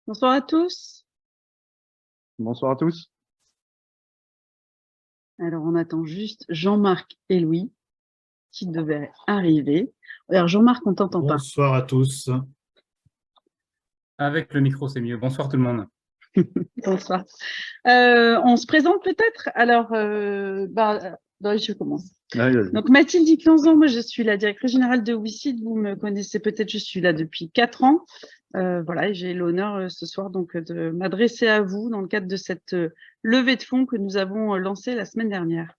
Bonsoir à tous. Bonsoir à tous. Alors, on attend juste Jean-Marc et Louis qui devaient arriver. Alors, Jean-Marc, on t'entend pas. Bonsoir à tous. Avec le micro, c'est mieux. Bonsoir tout le monde. Bonsoir. On se présente peut-être. Alors, je commence. Allez. Donc, Mathilde Diclanzan, moi, je suis la directrice générale de WICID. Vous me connaissez peut-être, je suis là depuis 4 ans. Voilà, et j'ai l'honneur ce soir donc de m'adresser à vous dans le cadre de cette levée de fonds que nous avons lancée la semaine dernière.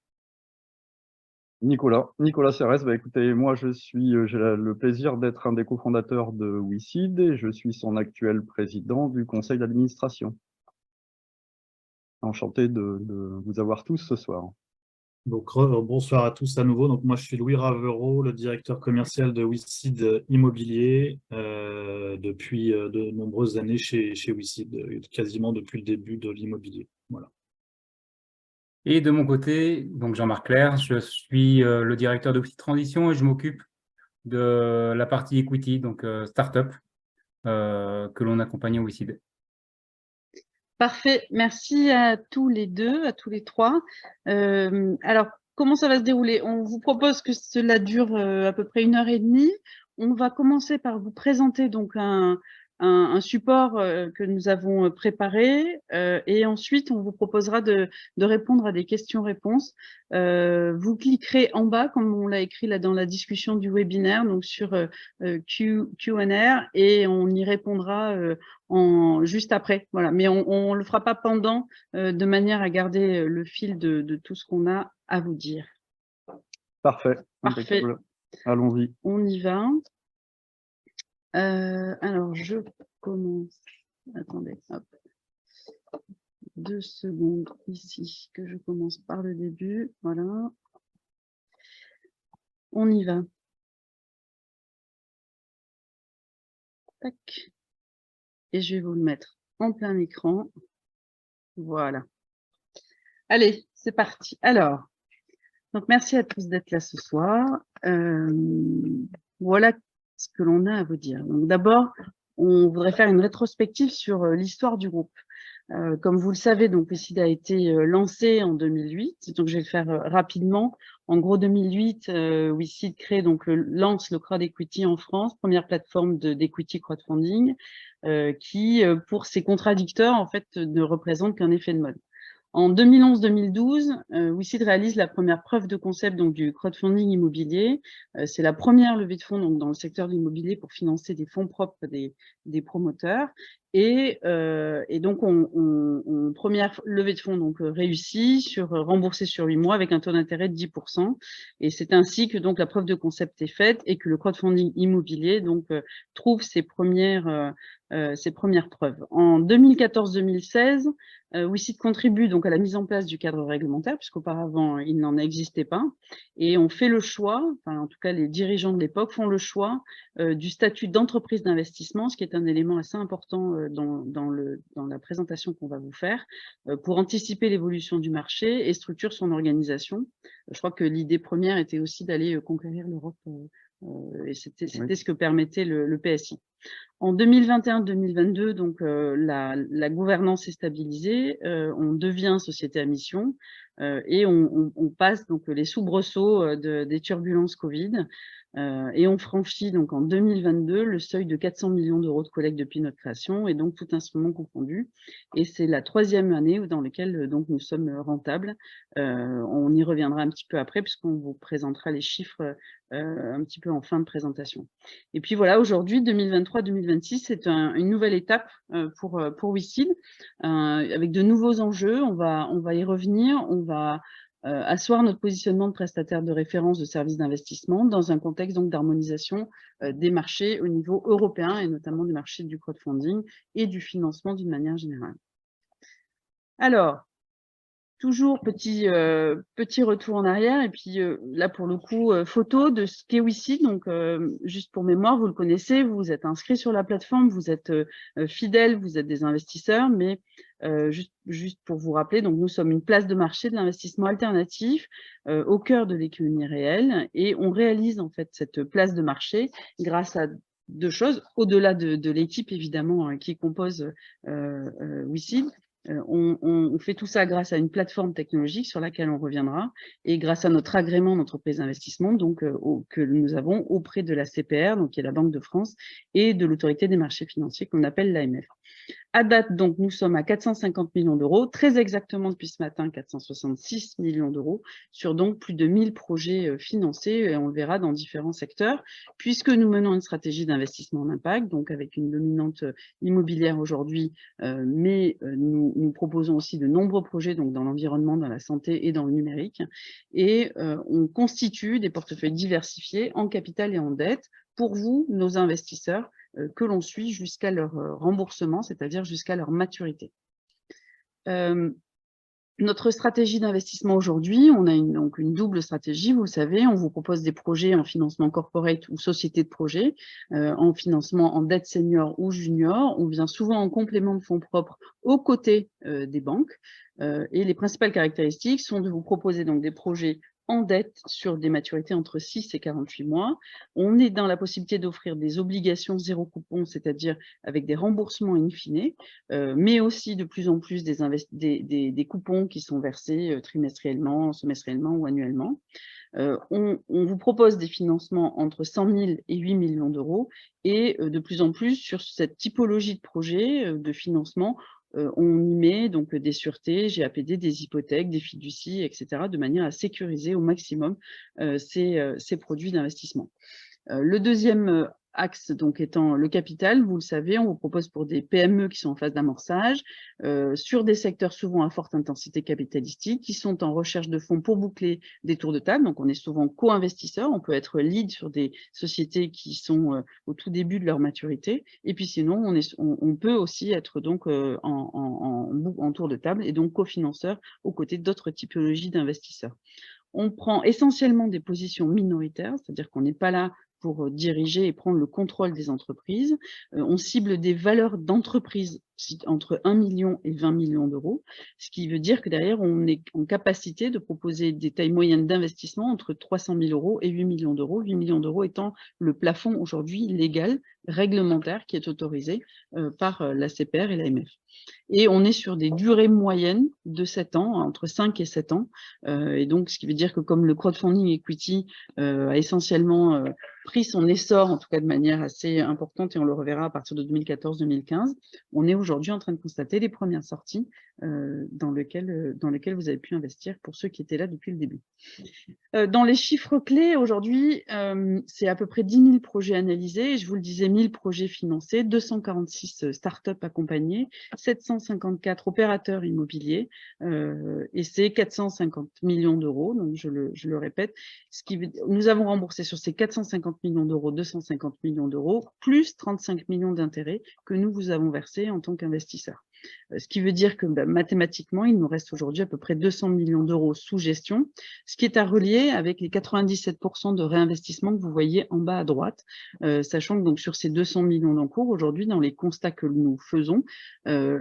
Nicolas Serres. Écoutez, moi j'ai le plaisir d'être un des cofondateurs de WICID et je suis son actuel président du conseil d'administration. Enchanté de vous avoir tous ce soir. Donc, bonsoir à tous à nouveau. Donc, moi, je suis Louis Ravereau, le directeur commercial de WICID Immobilier depuis de nombreuses années chez WICID, quasiment depuis le début de l'immobilier. Voilà. Et de mon côté, donc Jean-Marc Clerc, je suis le directeur de WICID Transition et je m'occupe de la partie equity, donc start-up, que l'on accompagne au WICID. Parfait, merci à tous les deux, à tous les trois. Alors, comment ça va se dérouler? On vous propose que cela dure à peu près 1h30. On va commencer par vous présenter donc un support que nous avons préparé et ensuite on vous proposera de répondre à des questions-réponses. Vous cliquerez en bas, comme on l'a écrit là dans la discussion du webinaire, donc sur Q&A et on y répondra juste après. Voilà. Mais on le fera pas pendant, de manière à garder le fil de tout ce qu'on a à vous dire. Parfait. Parfait. Allons-y. On y va. Alors, je commence. Attendez, hop. 2 secondes ici, que je commence par le début. Voilà. On y va. Tac. Et je vais vous le mettre en plein écran. Voilà. Allez, c'est parti. Alors, donc merci à tous d'être là ce soir. Voilà ce que l'on a à vous dire. Donc d'abord, on voudrait faire une rétrospective sur l'histoire du groupe. Comme vous le savez, donc WICID a été lancé en 2008. Donc je vais le faire rapidement. En gros, 2008, WICID crée lance le crowd equity en France, première plateforme d'equity crowdfunding, qui, pour ses contradicteurs, en fait, ne représente qu'un effet de mode. En 2011-2012, WICID réalise la première preuve de concept donc, du crowdfunding immobilier. C'est la première levée de fonds donc, dans le secteur de l'immobilier pour financer des fonds propres des promoteurs. Et donc, première levée de fonds donc, réussie, remboursée sur 8 mois avec un taux d'intérêt de 10%. Et c'est ainsi que donc, la preuve de concept est faite et que le crowdfunding immobilier donc, trouve ses premières preuves. En 2014-2016, WICID contribue donc à la mise en place du cadre réglementaire, puisqu'auparavant, il n'en existait pas. Et on fait le choix, enfin, en tout cas, les dirigeants de l'époque font le choix du statut d'entreprise d'investissement, ce qui est un élément assez important dans la présentation qu'on va vous faire, pour anticiper l'évolution du marché et structure son organisation. Je crois que l'idée première était aussi d'aller conquérir l'Europe, et c'était ce que permettait le PSI. En 2021-2022, donc la gouvernance est stabilisée, on devient société à mission et on passe donc les soubresauts des turbulences Covid et on franchit donc en 2022 le seuil de 400 millions d'euros de collecte depuis notre création et donc tout instrument confondu. Et c'est la 3e année dans laquelle donc nous sommes rentables. On y reviendra un petit peu après puisqu'on vous présentera les chiffres un petit peu en fin de présentation. Et puis voilà, aujourd'hui, 2023-2026, c'est une nouvelle étape pour WICID, avec de nouveaux enjeux. On va y revenir. On va asseoir notre positionnement de prestataire de référence de services d'investissement dans un contexte donc d'harmonisation des marchés au niveau européen et notamment du marché du crowdfunding et du financement d'une manière générale. Alors, toujours petit retour en arrière et puis là pour le coup photo de ce qu'est WICID. Donc juste pour mémoire, vous le connaissez, vous êtes inscrit sur la plateforme, vous êtes fidèles, vous êtes des investisseurs, mais juste pour vous rappeler, donc nous sommes une place de marché de l'investissement alternatif au cœur de l'économie réelle et on réalise en fait cette place de marché grâce à deux choses, au-delà de l'équipe évidemment qui compose WeSeed. On fait tout ça grâce à une plateforme technologique sur laquelle on reviendra et grâce à notre agrément d'entreprise d'investissement donc, que nous avons auprès de la CPR, donc, qui est la Banque de France, et de l'autorité des marchés financiers qu'on appelle l'AMF. À date, donc, nous sommes à 450 millions d'euros, très exactement depuis ce matin, 466 millions d'euros, sur donc plus de 1000 projets financés, et on le verra dans différents secteurs, puisque nous menons une stratégie d'investissement en impact, donc avec une dominante immobilière aujourd'hui, mais nous proposons aussi de nombreux projets donc dans l'environnement, dans la santé et dans le numérique, et on constitue des portefeuilles diversifiés en capital et en dette pour vous, nos investisseurs, que l'on suit jusqu'à leur remboursement, c'est-à-dire jusqu'à leur maturité. Notre stratégie d'investissement aujourd'hui, on a donc une double stratégie, vous le savez, on vous propose des projets en financement corporate ou société de projet, en financement en dette senior ou junior, on vient souvent en complément de fonds propres aux côtés des banques, et les principales caractéristiques sont de vous proposer donc des projets en dette sur des maturités entre 6 et 48 mois. On est dans la possibilité d'offrir des obligations zéro coupon, c'est-à-dire avec des remboursements in fine, mais aussi de plus en plus des coupons qui sont versés trimestriellement, semestriellement ou annuellement. On vous propose des financements entre 100 000 et 8 millions d'euros et de plus en plus sur cette typologie de projet de financement, on y met donc des sûretés, GAPD, des hypothèques, des fiducies, etc., de manière à sécuriser au maximum ces produits d'investissement. Le deuxième axe donc étant le capital, vous le savez, on vous propose pour des PME qui sont en phase d'amorçage, sur des secteurs souvent à forte intensité capitalistique, qui sont en recherche de fonds pour boucler des tours de table. Donc on est souvent co-investisseur, on peut être lead sur des sociétés qui sont au tout début de leur maturité, et puis sinon on peut aussi être donc en tour de table et donc cofinanceur aux côtés d'autres typologies d'investisseurs. On prend essentiellement des positions minoritaires, c'est-à-dire qu'on n'est pas là pour diriger et prendre le contrôle des entreprises. On cible des valeurs d'entreprise entre 1 million et 20 millions d'euros, ce qui veut dire que derrière, on est en capacité de proposer des tailles moyennes d'investissement entre 300 000 euros et 8 millions d'euros, 8 millions d'euros étant le plafond aujourd'hui légal, réglementaire, qui est autorisé par la CPR et l'AMF. Et on est sur des durées moyennes de 7 ans, entre 5 et 7 ans. Et donc, ce qui veut dire que comme le crowdfunding equity a essentiellement pris son essor, en tout cas de manière assez importante, et on le reverra à partir de 2014-2015, on est aujourd'hui en train de constater les premières sorties dans lesquelles vous avez pu investir pour ceux qui étaient là depuis le début. Dans les chiffres clés, aujourd'hui, c'est à peu près 10 000 projets analysés, je vous le disais, 1000 projets financés, 246 startups accompagnées, 754 opérateurs immobiliers, et c'est 450 millions d'euros, donc je le répète. Nous avons remboursé sur ces 450 millions d'euros, 250 millions d'euros, plus 35 millions d'intérêts que nous vous avons versés en tant qu'investisseurs. Ce qui veut dire que mathématiquement, il nous reste aujourd'hui à peu près 200 millions d'euros sous gestion, ce qui est à relier avec les 97% de réinvestissement que vous voyez en bas à droite, sachant que donc sur ces 200 millions d'encours, aujourd'hui, dans les constats que nous faisons, le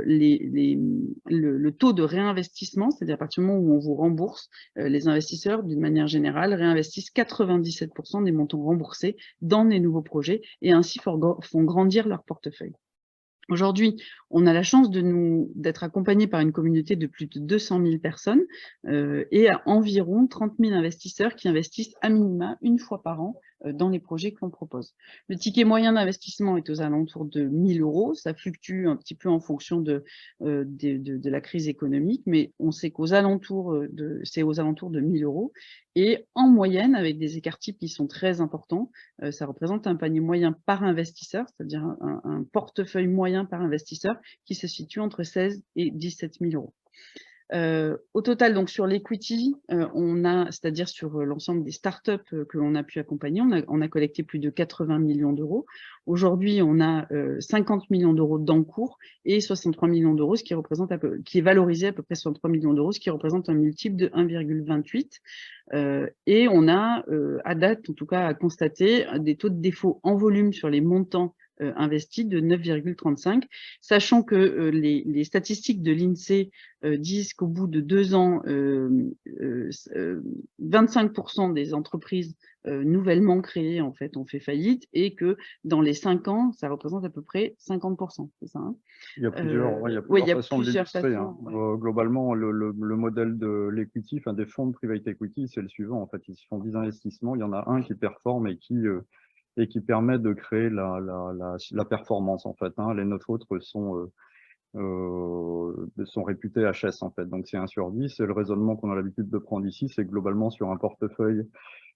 taux de réinvestissement, c'est-à-dire à partir du moment où on vous rembourse, les investisseurs, d'une manière générale, réinvestissent 97% des montants remboursés dans les nouveaux projets et ainsi font grandir leur portefeuille. Aujourd'hui, on a la chance d'être accompagné par une communauté de plus de 200 000 personnes et à environ 30 000 investisseurs qui investissent à minima une fois par an dans les projets que l'on propose. Le ticket moyen d'investissement est aux alentours de 1 000 euros, ça fluctue un petit peu en fonction de la crise économique, mais on sait qu'aux alentours c'est aux alentours de 1 000 euros. Et en moyenne, avec des écarts types qui sont très importants, ça représente un panier moyen par investisseur, c'est-à-dire un portefeuille moyen par investisseur qui se situe entre 16 et 17 000 euros. Au total, donc sur l'equity, c'est-à-dire sur l'ensemble des startups que l'on a pu accompagner, on a collecté plus de 80 millions d'euros. Aujourd'hui, on a 50 millions d'euros d'encours et 63 millions d'euros, qui est valorisé à peu près 63 millions d'euros, ce qui représente un multiple de 1,28. Et on a, à date, en tout cas, à constater des taux de défaut en volume sur les montants investis de 9,35, sachant que les statistiques de l'INSEE disent qu'au bout de 2 ans, 25% des entreprises nouvellement créées en fait ont fait faillite et que dans les 5 ans, ça représente à peu près 50%. C'est ça, hein? Il y a plusieurs, il y a façons de plusieurs l'illustrer, hein. façons, Globalement, le modèle de l'equity, enfin des fonds de private equity, c'est le suivant. En fait, ils font 10 investissements, il y en a un qui performe et qui permet de créer la performance en fait, hein. Les 9 autres sont réputés HS en fait. Donc c'est 1 sur 10. Et le raisonnement qu'on a l'habitude de prendre ici, c'est globalement sur un portefeuille,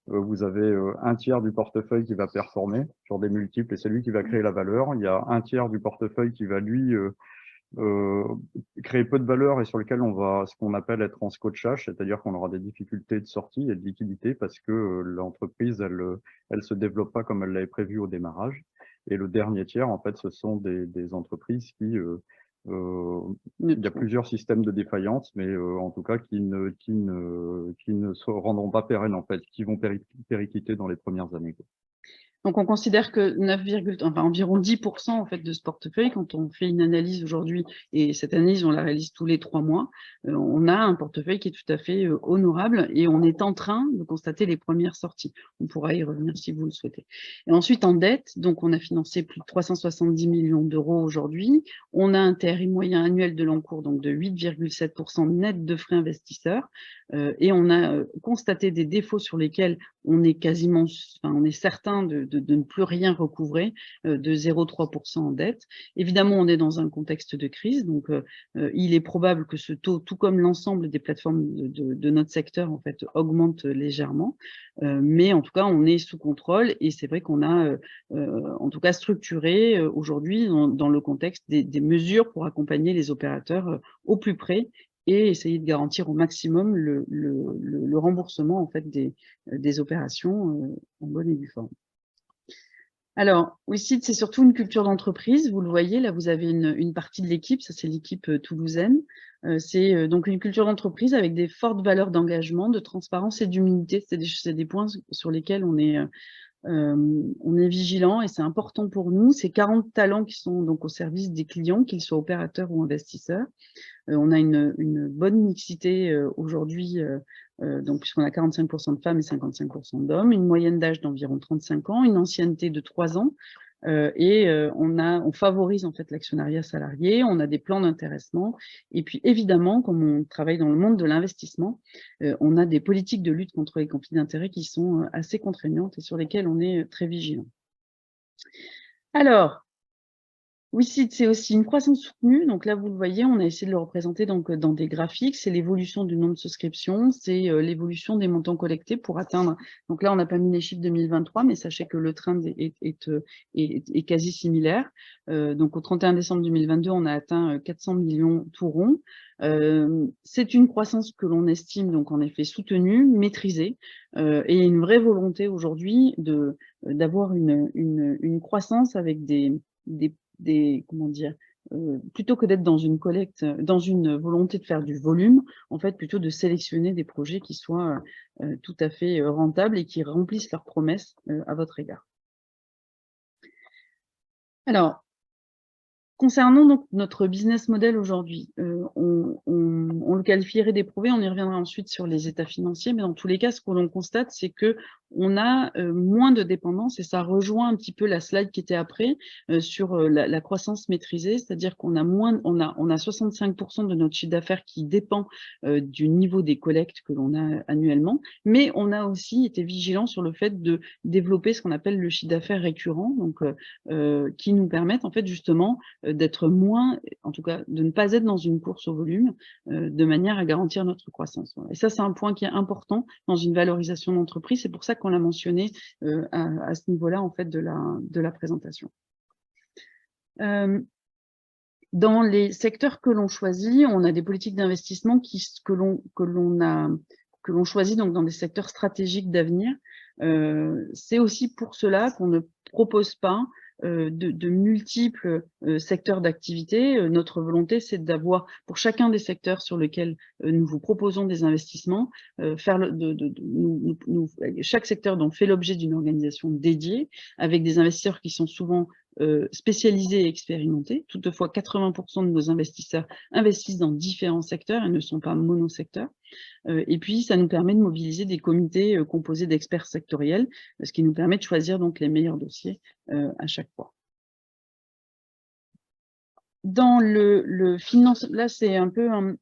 vous avez 1/3 du portefeuille qui va performer sur des multiples et c'est lui qui va créer la valeur. Il y a 1/3 du portefeuille qui va lui créer peu de valeur et sur lequel on va, ce qu'on appelle être en scotchage, c'est-à-dire qu'on aura des difficultés de sortie et de liquidité parce que l'entreprise, elle se développe pas comme elle l'avait prévu au démarrage. Et le dernier tiers, en fait, ce sont des entreprises qui il y a plusieurs systèmes de défaillance, mais en tout cas qui ne se rendront pas pérennes en fait, qui vont péricliter dans les premières années, quoi. Donc, on considère que environ 10% en fait de ce portefeuille, quand on fait une analyse aujourd'hui, et cette analyse, on la réalise tous les 3 mois, on a un portefeuille qui est tout à fait honorable et on est en train de constater les premières sorties. On pourra y revenir si vous le souhaitez. Et ensuite, en dette, donc on a financé plus de 370 millions d'euros aujourd'hui. On a un TRI moyen annuel de l'encours donc de 8,7% net de frais investisseurs. Et on a constaté des défauts sur lesquels on est on est certain de ne plus rien recouvrer, de 0,3% en dette. Évidemment, on est dans un contexte de crise, donc il est probable que ce taux, tout comme l'ensemble des plateformes de notre secteur, en fait, augmente légèrement. Mais en tout cas, on est sous contrôle et c'est vrai qu'on a, en tout cas, structuré aujourd'hui dans le contexte des mesures pour accompagner les opérateurs au plus près et essayer de garantir au maximum le remboursement en fait des opérations en bonne et due forme. Alors, WISID, c'est surtout une culture d'entreprise. Vous le voyez, là, vous avez une partie de l'équipe, ça c'est l'équipe toulousaine. C'est donc une culture d'entreprise avec des fortes valeurs d'engagement, de transparence et d'humilité. C'est des points sur lesquels on est vigilant et c'est important pour nous. C'est 40 talents qui sont donc au service des clients, qu'ils soient opérateurs ou investisseurs. On a une bonne mixité aujourd'hui, donc puisqu'on a 45% de femmes et 55% d'hommes, une moyenne d'âge d'environ 35 ans, une ancienneté de 3 ans, et on favorise en fait l'actionnariat salarié, on a des plans d'intéressement, et puis évidemment, comme on travaille dans le monde de l'investissement, on a des politiques de lutte contre les conflits d'intérêts qui sont assez contraignantes et sur lesquelles on est très vigilant. Alors, WISID, c'est aussi une croissance soutenue. Donc là, vous le voyez, on a essayé de le représenter donc, dans des graphiques. C'est l'évolution du nombre de souscriptions, c'est l'évolution des montants collectés pour atteindre. Donc là, on n'a pas mis les chiffres 2023, mais sachez que le trend est quasi similaire. Donc au 31 décembre 2022, on a atteint 400 millions tout rond. C'est une croissance que l'on estime donc en effet soutenue, maîtrisée, et une vraie volonté aujourd'hui d'avoir une croissance avec comment dire, plutôt que d'être dans une collecte, dans une volonté de faire du volume, en fait, plutôt de sélectionner des projets qui soient tout à fait rentables et qui remplissent leurs promesses à votre égard. Alors, concernant donc notre business model aujourd'hui, on le qualifierait d'éprouvé, on y reviendra ensuite sur les états financiers, mais dans tous les cas, ce que l'on constate, c'est que on a moins de dépendance et ça rejoint un petit peu la slide qui était après sur la croissance maîtrisée, c'est-à-dire qu'on a on a 65% de notre chiffre d'affaires qui dépend du niveau des collectes que l'on a annuellement, mais on a aussi été vigilant sur le fait de développer ce qu'on appelle le chiffre d'affaires récurrent, donc qui nous permettent en fait justement d'être moins, en tout cas de ne pas être dans une course au volume, de manière à garantir notre croissance. Et ça, c'est un point qui est important dans une valorisation d'entreprise. C'est pour ça qu'on l'a mentionné à ce niveau-là en fait de la présentation. Dans les secteurs que l'on choisit, on a des politiques d'investissement que l'on choisit donc dans des secteurs stratégiques d'avenir. C'est aussi pour cela qu'on ne propose pas de multiples secteurs d'activité. Notre volonté, c'est d'avoir, pour chacun des secteurs sur lesquels nous vous proposons des investissements, chaque secteur donc fait l'objet d'une organisation dédiée, avec des investisseurs qui sont souvent spécialisés et expérimentés. Toutefois, 80% de nos investisseurs investissent dans différents secteurs et ne sont pas monosecteurs. Et puis, ça nous permet de mobiliser des comités composés d'experts sectoriels, ce qui nous permet de choisir donc les meilleurs dossiers à chaque fois. Dans le financement, là c'est un peu un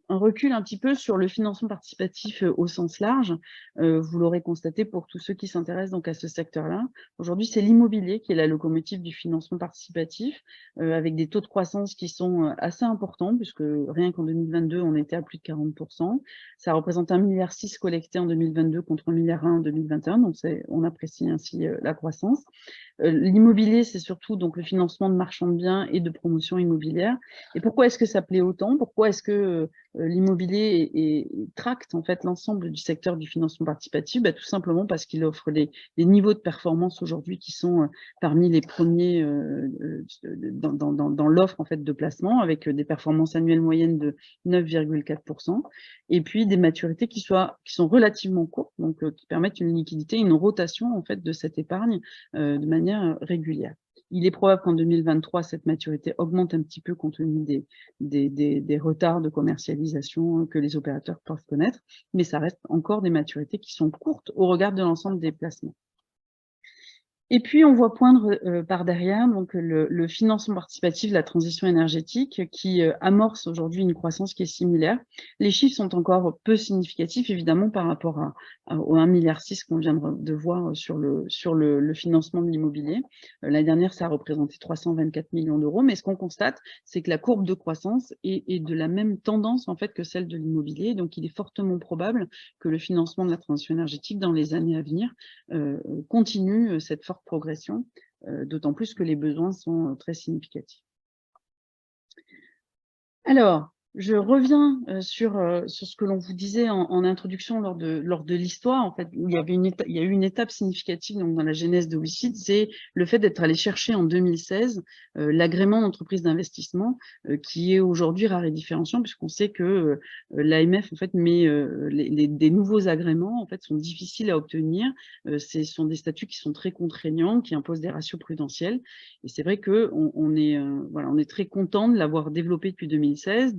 recul un petit peu sur le financement participatif au sens large. Vous l'aurez constaté pour tous ceux qui s'intéressent donc à ce secteur-là. Aujourd'hui, c'est l'immobilier qui est la locomotive du financement participatif, avec des taux de croissance qui sont assez importants, puisque rien qu'en 2022, on était à plus de 40%. Ça représente 1,6 milliard collecté en 2022 contre 1,1 milliard en 2021, donc on apprécie ainsi la croissance. L'immobilier, c'est surtout donc le financement de marchands de biens et de promotion immobilière. Et pourquoi est-ce que ça plaît autant? Pourquoi est-ce que l'immobilier tracte en fait l'ensemble du secteur du financement participatif? Tout simplement parce qu'il offre des niveaux de performance aujourd'hui qui sont parmi les premiers dans l'offre en fait de placement, avec des performances annuelles moyennes de 9,4%, et puis des maturités qui sont relativement courtes, donc qui permettent une liquidité, une rotation en fait de cette épargne de manière régulière. Il est probable qu'en 2023, cette maturité augmente un petit peu compte tenu des retards de commercialisation que les opérateurs peuvent connaître, mais ça reste encore des maturités qui sont courtes au regard de l'ensemble des placements. Et puis, on voit poindre par derrière donc, le financement participatif de la transition énergétique qui amorce aujourd'hui une croissance qui est similaire. Les chiffres sont encore peu significatifs, évidemment, par rapport au 1,6 milliard qu'on vient de voir sur le financement de l'immobilier. L'année dernière, ça a représenté 324 millions d'euros, mais ce qu'on constate, c'est que la courbe de croissance est de la même tendance en fait, que celle de l'immobilier. Donc, il est fortement probable que le financement de la transition énergétique dans les années à venir continue cette forte progression, d'autant plus que les besoins sont très significatifs. Alors, je reviens sur ce que l'on vous disait en introduction lors de l'histoire. En fait, il y a eu une étape significative donc, dans la genèse de WICID, c'est le fait d'être allé chercher en 2016 l'agrément d'entreprise d'investissement qui est aujourd'hui rare et différenciant, puisqu'on sait que l'AMF en fait met des nouveaux agréments en fait sont difficiles à obtenir. Ce sont des statuts qui sont très contraignants, qui imposent des ratios prudentiels. Et c'est vrai que on est très content de l'avoir développé depuis 2016,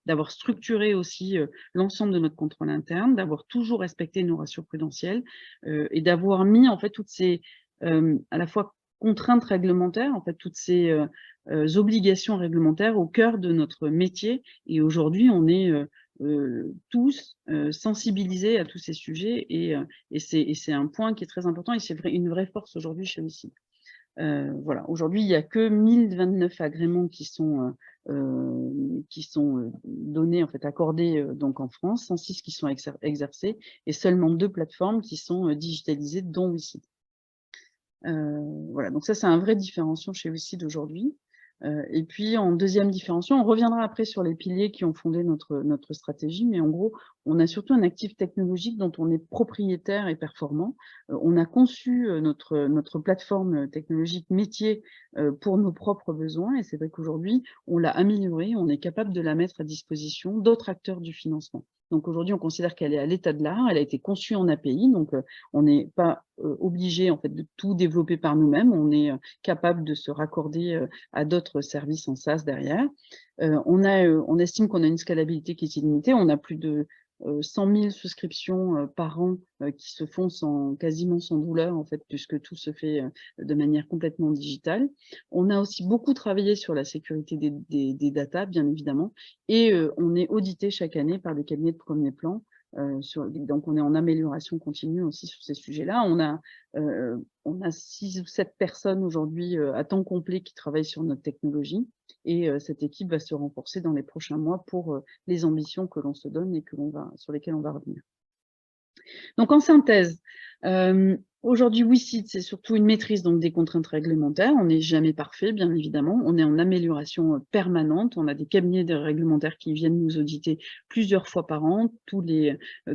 d'avoir structuré aussi l'ensemble de notre contrôle interne, d'avoir toujours respecté nos ratios prudentiels et d'avoir mis en fait toutes ces à la fois contraintes réglementaires, en fait toutes ces obligations réglementaires au cœur de notre métier. Et aujourd'hui, on est tous sensibilisés à tous ces sujets et c'est un point qui est très important et c'est une vraie force aujourd'hui chez WICID. Voilà, aujourd'hui, il n'y a que 1029 agréments qui sont donnés, en fait, accordés donc en France, 106 qui sont exercés et seulement 2 plateformes qui sont digitalisées, dont WICID. Voilà, donc ça, c'est un vrai différenciant chez WICID aujourd'hui. Et puis, en deuxième différenciant, on reviendra après sur les piliers qui ont fondé notre stratégie, mais en gros, on a surtout un actif technologique dont on est propriétaire et performant. On a conçu notre plateforme technologique métier pour nos propres besoins, et c'est vrai qu'aujourd'hui, on l'a améliorée, on est capable de la mettre à disposition d'autres acteurs du financement. Donc aujourd'hui, on considère qu'elle est à l'état de l'art, elle a été conçue en API, donc on n'est pas obligé en fait de tout développer par nous-mêmes, on est capable de se raccorder à d'autres services en SaaS derrière. On estime qu'on a une scalabilité qui est illimitée, on a plus de 100 000 souscriptions par an qui se font quasiment sans douleur, en fait, puisque tout se fait de manière complètement digitale. On a aussi beaucoup travaillé sur la sécurité des data, bien évidemment, et on est audité chaque année par des cabinets de premier plan. Donc, on est en amélioration continue aussi sur ces sujets-là. On a 6 ou 7 personnes aujourd'hui à temps complet qui travaillent sur notre technologie et cette équipe va se renforcer dans les prochains mois pour les ambitions que l'on se donne et sur lesquelles on va revenir. Donc, en synthèse, aujourd'hui, WICID, c'est surtout une maîtrise donc, des contraintes réglementaires. On n'est jamais parfait, bien évidemment. On est en amélioration permanente. On a des cabinets de réglementaires qui viennent nous auditer plusieurs fois par an.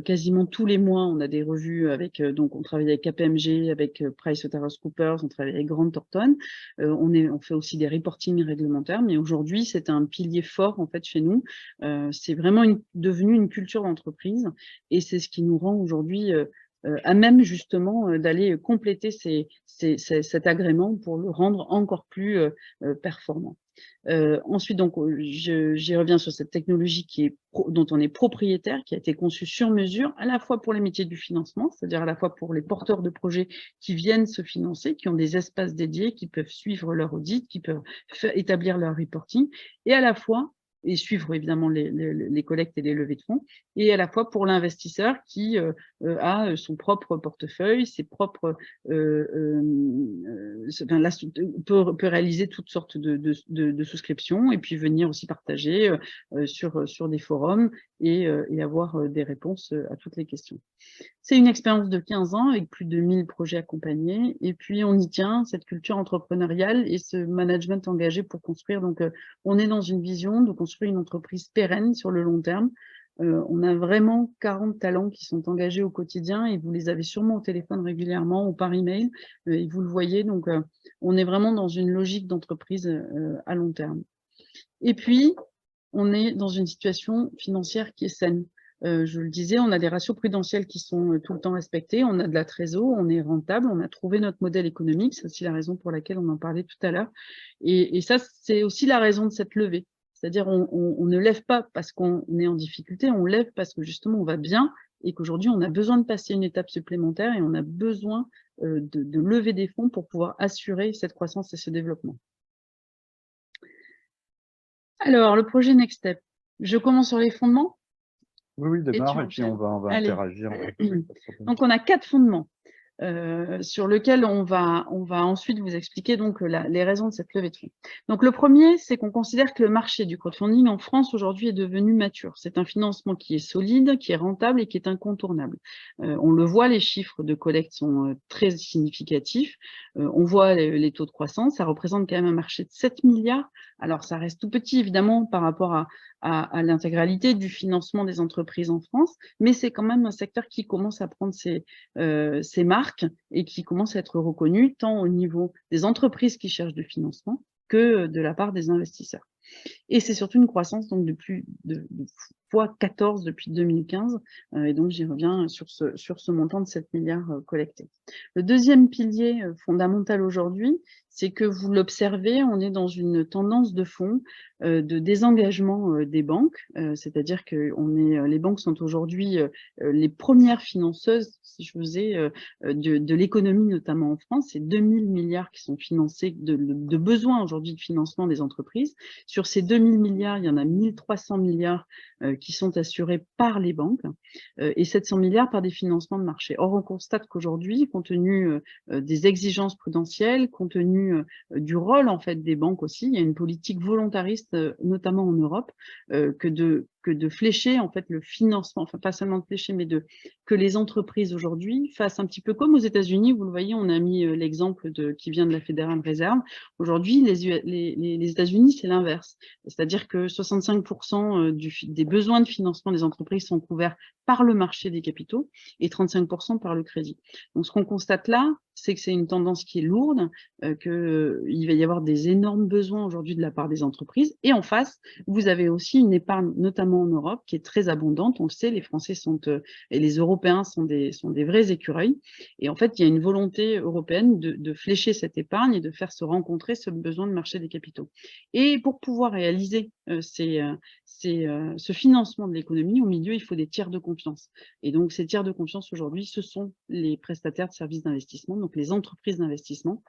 Quasiment tous les mois, on a des revues avec, donc on travaille avec KPMG, avec PricewaterhouseCoopers, on travaille avec Grant Thornton. On fait aussi des reportings réglementaires, mais aujourd'hui, c'est un pilier fort en fait chez nous. C'est vraiment devenu une culture d'entreprise et c'est ce qui nous rend aujourd'hui à même justement d'aller compléter cet agrément pour le rendre encore plus performant. Ensuite, donc, j'y reviens sur cette technologie dont on est propriétaire, qui a été conçue sur mesure, à la fois pour les métiers du financement, c'est-à-dire à la fois pour les porteurs de projets qui viennent se financer, qui ont des espaces dédiés, qui peuvent suivre leur audit, qui peuvent établir leur reporting, et à la fois et suivre évidemment les collectes et les levées de fonds, et à la fois pour l'investisseur qui a son propre portefeuille, ses propres, peut réaliser toutes sortes de souscriptions, et puis venir aussi partager sur des forums et avoir des réponses à toutes les questions. C'est une expérience de 15 ans avec plus de 1000 projets accompagnés, et puis on y tient cette culture entrepreneuriale et ce management engagé pour construire. Donc on est dans une vision de construire une entreprise pérenne sur le long terme. On a vraiment 40 talents qui sont engagés au quotidien, et vous les avez sûrement au téléphone régulièrement ou par email, et vous le voyez. Donc on est vraiment dans une logique d'entreprise à long terme. Et puis on est dans une situation financière qui est saine. Je le disais, on a des ratios prudentiels qui sont tout le temps respectés, on a de la trésor, on est rentable, on a trouvé notre modèle économique, c'est aussi la raison pour laquelle on en parlait tout à l'heure. Et ça, c'est aussi la raison de cette levée. C'est-à-dire, on ne lève pas parce qu'on est en difficulté, on lève parce que justement on va bien, et qu'aujourd'hui on a besoin de passer une étape supplémentaire, et on a besoin de lever des fonds pour pouvoir assurer cette croissance et ce développement. Alors, le projet Next Step. Je commence sur les fondements. Oui, démarre, et puis on va interagir. Donc, on a 4 fondements sur lesquels on va ensuite vous expliquer donc les raisons de cette levée de fonds. Donc, le premier, c'est qu'on considère que le marché du crowdfunding en France aujourd'hui est devenu mature. C'est un financement qui est solide, qui est rentable et qui est incontournable. On le voit, les chiffres de collecte sont très significatifs. On voit les taux de croissance, ça représente quand même un marché de 7 milliards. Alors, ça reste tout petit, évidemment, par rapport à l'intégralité du financement des entreprises en France, mais c'est quand même un secteur qui commence à prendre ses marques et qui commence à être reconnu tant au niveau des entreprises qui cherchent du financement que de la part des investisseurs. Et c'est surtout une croissance donc de plus de fois 14 depuis 2015, et donc j'y reviens sur ce montant de 7 milliards collectés. Le deuxième pilier fondamental aujourd'hui, c'est que vous l'observez, on est dans une tendance de fond de désengagement des banques, c'est-à-dire que les banques sont aujourd'hui les premières financeuses, si je faisais, de l'économie, notamment en France. C'est 2000 milliards qui sont financés de besoins aujourd'hui de financement des entreprises. Sur ces 2000 milliards, il y en a 1300 milliards qui sont assurés par les banques et 700 milliards par des financements de marché. Or, on constate qu'aujourd'hui, compte tenu des exigences prudentielles, compte tenu du rôle en fait des banques aussi, il y a une politique volontariste, notamment en Europe, que de flécher en fait le financement, enfin pas seulement de flécher, mais que les entreprises aujourd'hui fassent un petit peu comme aux États-Unis. Vous le voyez, on a mis l'exemple qui vient de la Federal Reserve. Aujourd'hui, les États-Unis, c'est l'inverse. C'est-à-dire que 65% des besoins de financement des entreprises sont couverts par le marché des capitaux et 35% par le crédit. Donc, ce qu'on constate là, c'est que c'est une tendance qui est lourde, qu'il va y avoir des énormes besoins aujourd'hui de la part des entreprises. Et en face, vous avez aussi une épargne, notamment en Europe, qui est très abondante. On le sait, les Français et les Européens sont des vrais écureuils. Et en fait, il y a une volonté européenne de flécher cette épargne et de faire se rencontrer ce besoin de marché des capitaux. Et pour pouvoir réaliser ce financement de l'économie, au milieu, il faut des tiers de confiance. Et donc, ces tiers de confiance aujourd'hui, ce sont les prestataires de services d'investissement, donc les entreprises d'investissement,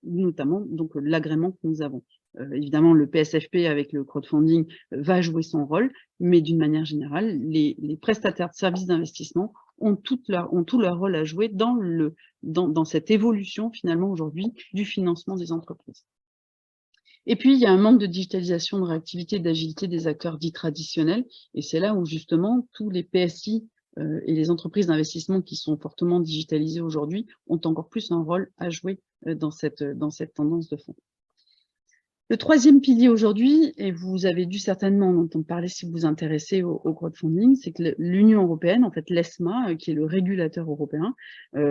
notamment donc l'agrément que nous avons. Évidemment, le PSFP avec le crowdfunding va jouer son rôle, mais d'une manière générale, les prestataires de services d'investissement ont tout leur rôle à jouer dans cette évolution finalement aujourd'hui du financement des entreprises. Et puis, il y a un manque de digitalisation, de réactivité, d'agilité des acteurs dits traditionnels, et c'est là où justement tous les PSI et les entreprises d'investissement qui sont fortement digitalisées aujourd'hui ont encore plus un rôle à jouer dans cette tendance de fond. Le troisième pilier aujourd'hui, et vous avez dû certainement en entendre parler si vous vous intéressez au crowdfunding, c'est que l'Union européenne, en fait l'ESMA, qui est le régulateur européen, il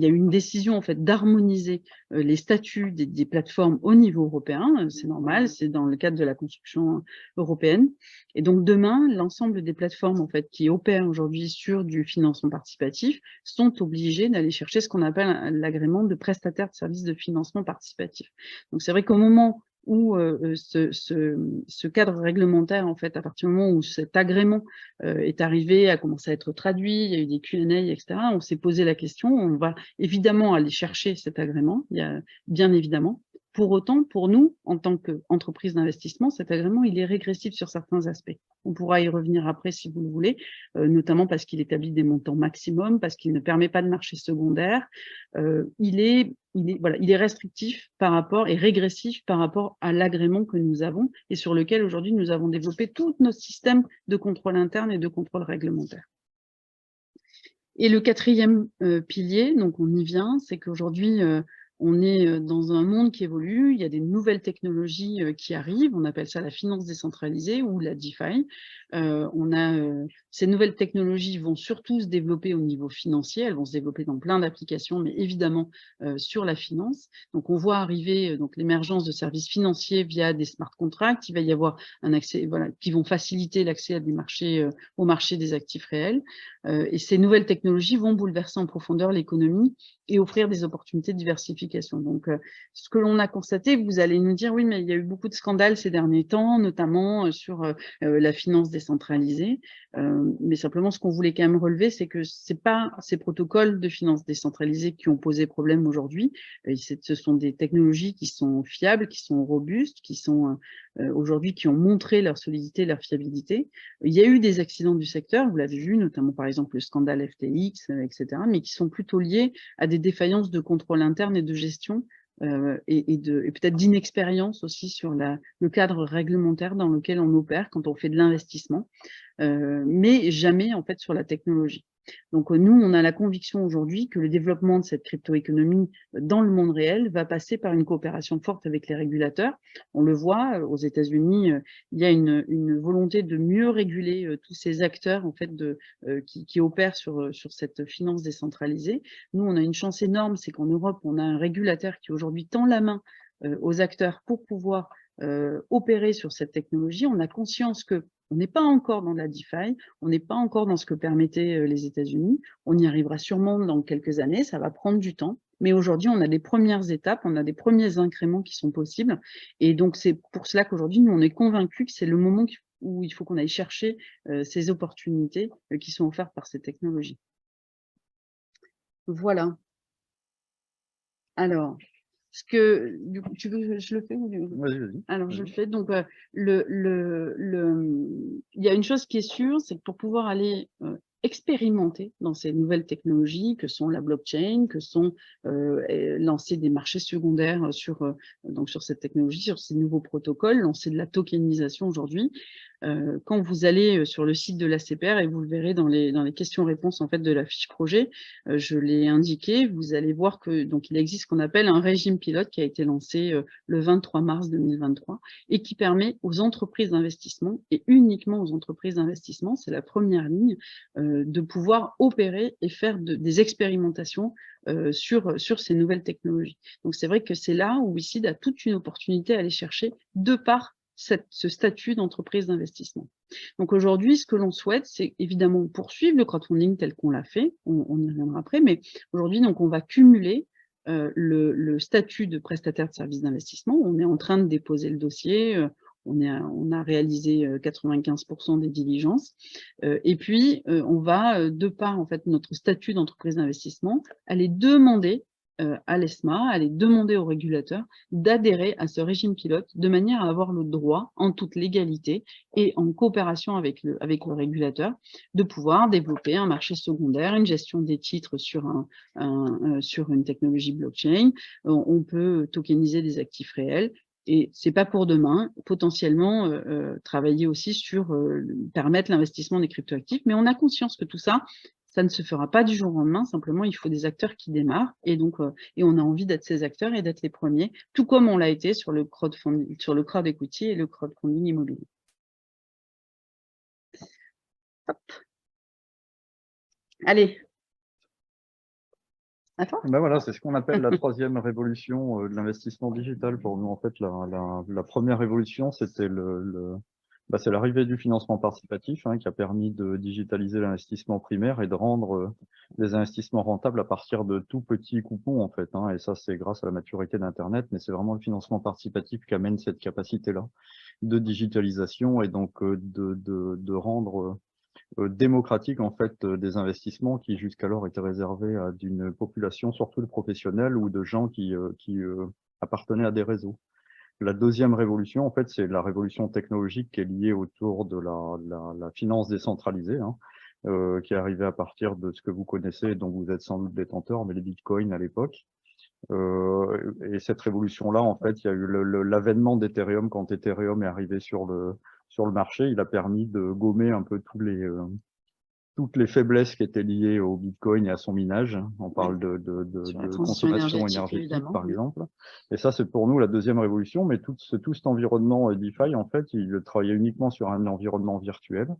y a eu une décision en fait d'harmoniser les statuts des plateformes au niveau européen. C'est normal, c'est dans le cadre de la construction européenne. Et donc demain, l'ensemble des plateformes en fait qui opèrent aujourd'hui sur du financement participatif sont obligées d'aller chercher ce qu'on appelle l'agrément de prestataire de services de financement participatif. Donc c'est vrai qu'au moment où ce cadre réglementaire, en fait, à partir du moment où cet agrément est arrivé, a commencé à être traduit, il y a eu des Q&A, etc., on s'est posé la question, on va évidemment aller chercher cet agrément, il y a, bien évidemment. Pour autant, pour nous, en tant qu'entreprise d'investissement, cet agrément, il est régressif sur certains aspects. On pourra y revenir après si vous le voulez, notamment parce qu'il établit des montants maximum, parce qu'il ne permet pas de marché secondaire. Il est restrictif par rapport et régressif par rapport à l'agrément que nous avons et sur lequel aujourd'hui nous avons développé tout notre système de contrôle interne et de contrôle réglementaire. Et le quatrième pilier, donc on y vient, c'est qu'aujourd'hui, on est dans un monde qui évolue, il y a des nouvelles technologies qui arrivent, on appelle ça la finance décentralisée ou la DeFi. Ces nouvelles technologies vont surtout se développer au niveau financier, elles vont se développer dans plein d'applications, mais évidemment sur la finance. Donc on voit arriver l'émergence de services financiers via des smart contracts, il va y avoir un accès, qui vont faciliter l'accès à des marchés, au marché des actifs réels. Et ces nouvelles technologies vont bouleverser en profondeur l'économie et offrir des opportunités de diversification. Donc, ce que l'on a constaté, vous allez nous dire, oui, mais il y a eu beaucoup de scandales ces derniers temps, notamment sur la finance décentralisée. Mais simplement, ce qu'on voulait quand même relever, c'est que c'est pas ces protocoles de finance décentralisée qui ont posé problème aujourd'hui. Ce sont des technologies qui sont fiables, qui sont robustes, qui sont aujourd'hui, qui ont montré leur solidité, leur fiabilité. Il y a eu des accidents du secteur, vous l'avez vu, notamment par exemple le scandale FTX, etc., mais qui sont plutôt liés à des défaillances de contrôle interne et de gestion et peut-être d'inexpérience aussi sur le cadre réglementaire dans lequel on opère quand on fait de l'investissement, mais jamais en fait sur la technologie. Donc nous, on a la conviction aujourd'hui que le développement de cette crypto-économie dans le monde réel va passer par une coopération forte avec les régulateurs. On le voit, aux États-Unis, il y a une volonté de mieux réguler tous ces acteurs en fait qui opèrent sur cette finance décentralisée. Nous, on a une chance énorme, c'est qu'en Europe, on a un régulateur qui aujourd'hui tend la main aux acteurs pour pouvoir opérer sur cette technologie. On a conscience que on n'est pas encore dans la DeFi, on n'est pas encore dans ce que permettaient les États-Unis. On y arrivera sûrement dans quelques années, ça va prendre du temps. Mais aujourd'hui, on a des premières étapes, on a des premiers incréments qui sont possibles. Et donc, c'est pour cela qu'aujourd'hui, nous, on est convaincus que c'est le moment où il faut qu'on aille chercher ces opportunités qui sont offertes par ces technologies. Voilà. Alors, du coup, tu veux que je le fais ou... Vas-y, vas-y. Alors, je le fais. Donc, il y a une chose qui est sûre, c'est que pour pouvoir aller expérimenter dans ces nouvelles technologies que sont la blockchain, que sont lancer des marchés secondaires sur cette technologie, sur ces nouveaux protocoles, lancer de la tokenisation aujourd'hui. Quand vous allez sur le site de l'ACPR, et vous le verrez dans les questions-réponses en fait de la fiche projet, je l'ai indiqué, vous allez voir que donc il existe ce qu'on appelle un régime pilote qui a été lancé le 23 mars 2023 et qui permet aux entreprises d'investissement et uniquement aux entreprises d'investissement, c'est la première ligne, de pouvoir opérer et faire des expérimentations sur ces nouvelles technologies. Donc c'est vrai que c'est là où WICID a toute une opportunité à aller chercher de par ce statut d'entreprise d'investissement. Donc aujourd'hui, ce que l'on souhaite, c'est évidemment poursuivre le crowdfunding tel qu'on l'a fait, on y reviendra après, mais aujourd'hui, donc on va cumuler le statut de prestataire de services d'investissement. On est en train de déposer le dossier, on a réalisé 95% des diligences, et puis on va, de par en fait notre statut d'entreprise d'investissement, aller demander à l'ESMA, aller demander aux régulateurs d'adhérer à ce régime pilote de manière à avoir le droit, en toute légalité et en coopération avec le régulateur, de pouvoir développer un marché secondaire, une gestion des titres sur une technologie blockchain. On peut tokeniser des actifs réels. Et c'est pas pour demain, potentiellement travailler aussi sur permettre l'investissement des cryptoactifs, mais on a conscience que tout ça, Ça ne se fera pas du jour au lendemain, simplement il faut des acteurs qui démarrent et donc et on a envie d'être ces acteurs et d'être les premiers, tout comme on l'a été sur le crowdfunding, sur le crowd equity et le crowdfunding immobilier. Hop. Allez. Ben voilà, c'est ce qu'on appelle la troisième révolution de l'investissement digital pour nous. En fait, la première révolution, c'était c'est l'arrivée du financement participatif qui a permis de digitaliser l'investissement primaire et de rendre les investissements rentables à partir de tout petits coupons en fait. Et ça, c'est grâce à la maturité d'Internet, mais c'est vraiment le financement participatif qui amène cette capacité-là de digitalisation et donc de rendre démocratique en fait des investissements qui jusqu'alors étaient réservés à d'une population surtout de professionnels ou de gens qui appartenaient à des réseaux. La deuxième révolution, en fait, c'est la révolution technologique qui est liée autour de la finance décentralisée, qui est arrivée à partir de ce que vous connaissez, dont vous êtes sans doute détenteur, mais les bitcoins à l'époque. Et cette révolution-là, en fait, il y a eu l'avènement d'Ethereum quand Ethereum est arrivé sur le marché. Il a permis de gommer un peu toutes les faiblesses qui étaient liées au Bitcoin et à son minage. On parle de consommation énergétique, par exemple. Et ça, c'est pour nous la deuxième révolution. Mais tout cet environnement DeFi, en fait, il travaillait uniquement sur un environnement virtuel.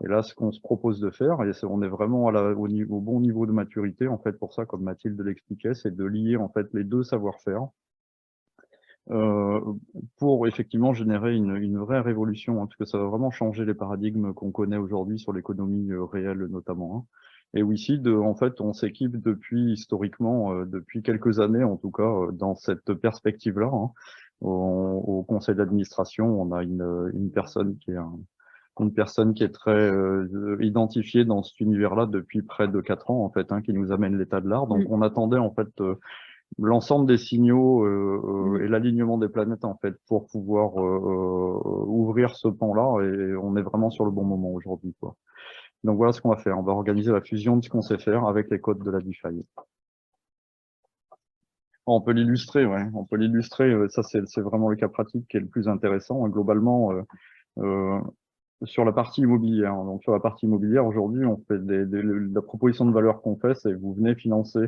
Et là, ce qu'on se propose de faire, et on est vraiment au bon niveau de maturité, en fait, pour ça, comme Mathilde l'expliquait, c'est de lier en fait les deux savoir-faire. Pour effectivement générer une vraie révolution, parce que ça va vraiment changer les paradigmes qu'on connaît aujourd'hui sur l'économie réelle notamment. Et WeSeed, en fait, on s'équipe historiquement, depuis quelques années en tout cas, dans cette perspective-là. Au conseil d'administration, on a une personne qui est très identifiée dans cet univers-là depuis près de 4 ans en fait, qui nous amène l'état de l'art. Donc on attendait en fait l'ensemble des signaux et l'alignement des planètes en fait pour pouvoir ouvrir ce pan-là, et on est vraiment sur le bon moment aujourd'hui, quoi. Donc voilà ce qu'on va faire. On va organiser la fusion de ce qu'on sait faire avec les codes de la DeFi. On peut l'illustrer, ouais. On peut l'illustrer. Ça, c'est vraiment le cas pratique qui est le plus intéressant. Globalement, sur la partie immobilière. Donc sur la partie immobilière, aujourd'hui, on fait la proposition de valeur qu'on fait, c'est vous venez financer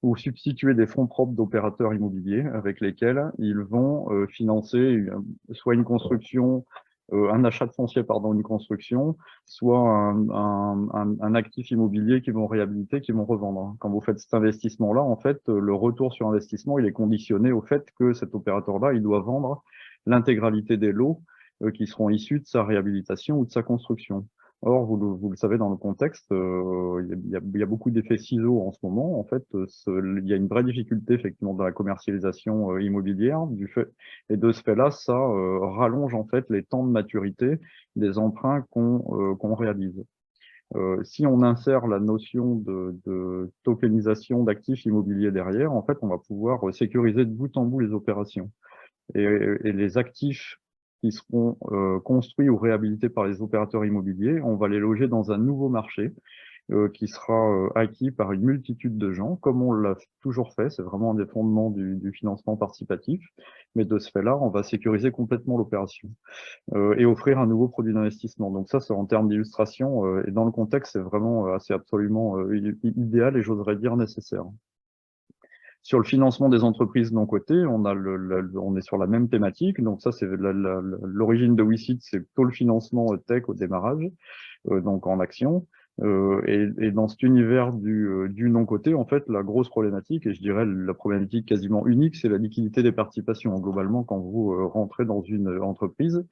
ou substituer des fonds propres d'opérateurs immobiliers avec lesquels ils vont financer soit une construction, un achat de foncier, pardon, une construction, soit un actif immobilier qu'ils vont réhabiliter, qu'ils vont revendre. Quand vous faites cet investissement-là, en fait, le retour sur investissement, il est conditionné au fait que cet opérateur-là, il doit vendre l'intégralité des lots qui seront issus de sa réhabilitation ou de sa construction. Or, vous le savez, dans le contexte, il y a beaucoup d'effets ciseaux en ce moment. En fait, il y a une vraie difficulté effectivement dans la commercialisation immobilière et de ce fait-là, ça rallonge en fait les temps de maturité des emprunts qu'on réalise. Si on insère la notion de tokenisation d'actifs immobiliers derrière, en fait, on va pouvoir sécuriser de bout en bout les opérations. Et les actifs qui seront construits ou réhabilités par les opérateurs immobiliers, on va les loger dans un nouveau marché qui sera acquis par une multitude de gens, comme on l'a toujours fait. C'est vraiment un des fondements du financement participatif. Mais de ce fait-là, on va sécuriser complètement l'opération et offrir un nouveau produit d'investissement. Donc ça, c'est en termes d'illustration. Et dans le contexte, c'est vraiment c'est absolument idéal et j'oserais dire nécessaire. Sur le financement des entreprises non cotées, on est sur la même thématique. Donc ça, c'est l'origine de WeSeed, c'est plutôt le financement tech au démarrage, donc en action. Et dans cet univers du non coté, en fait, la grosse problématique, et je dirais la problématique quasiment unique, c'est la liquidité des participations. Globalement, quand vous rentrez dans une entreprise,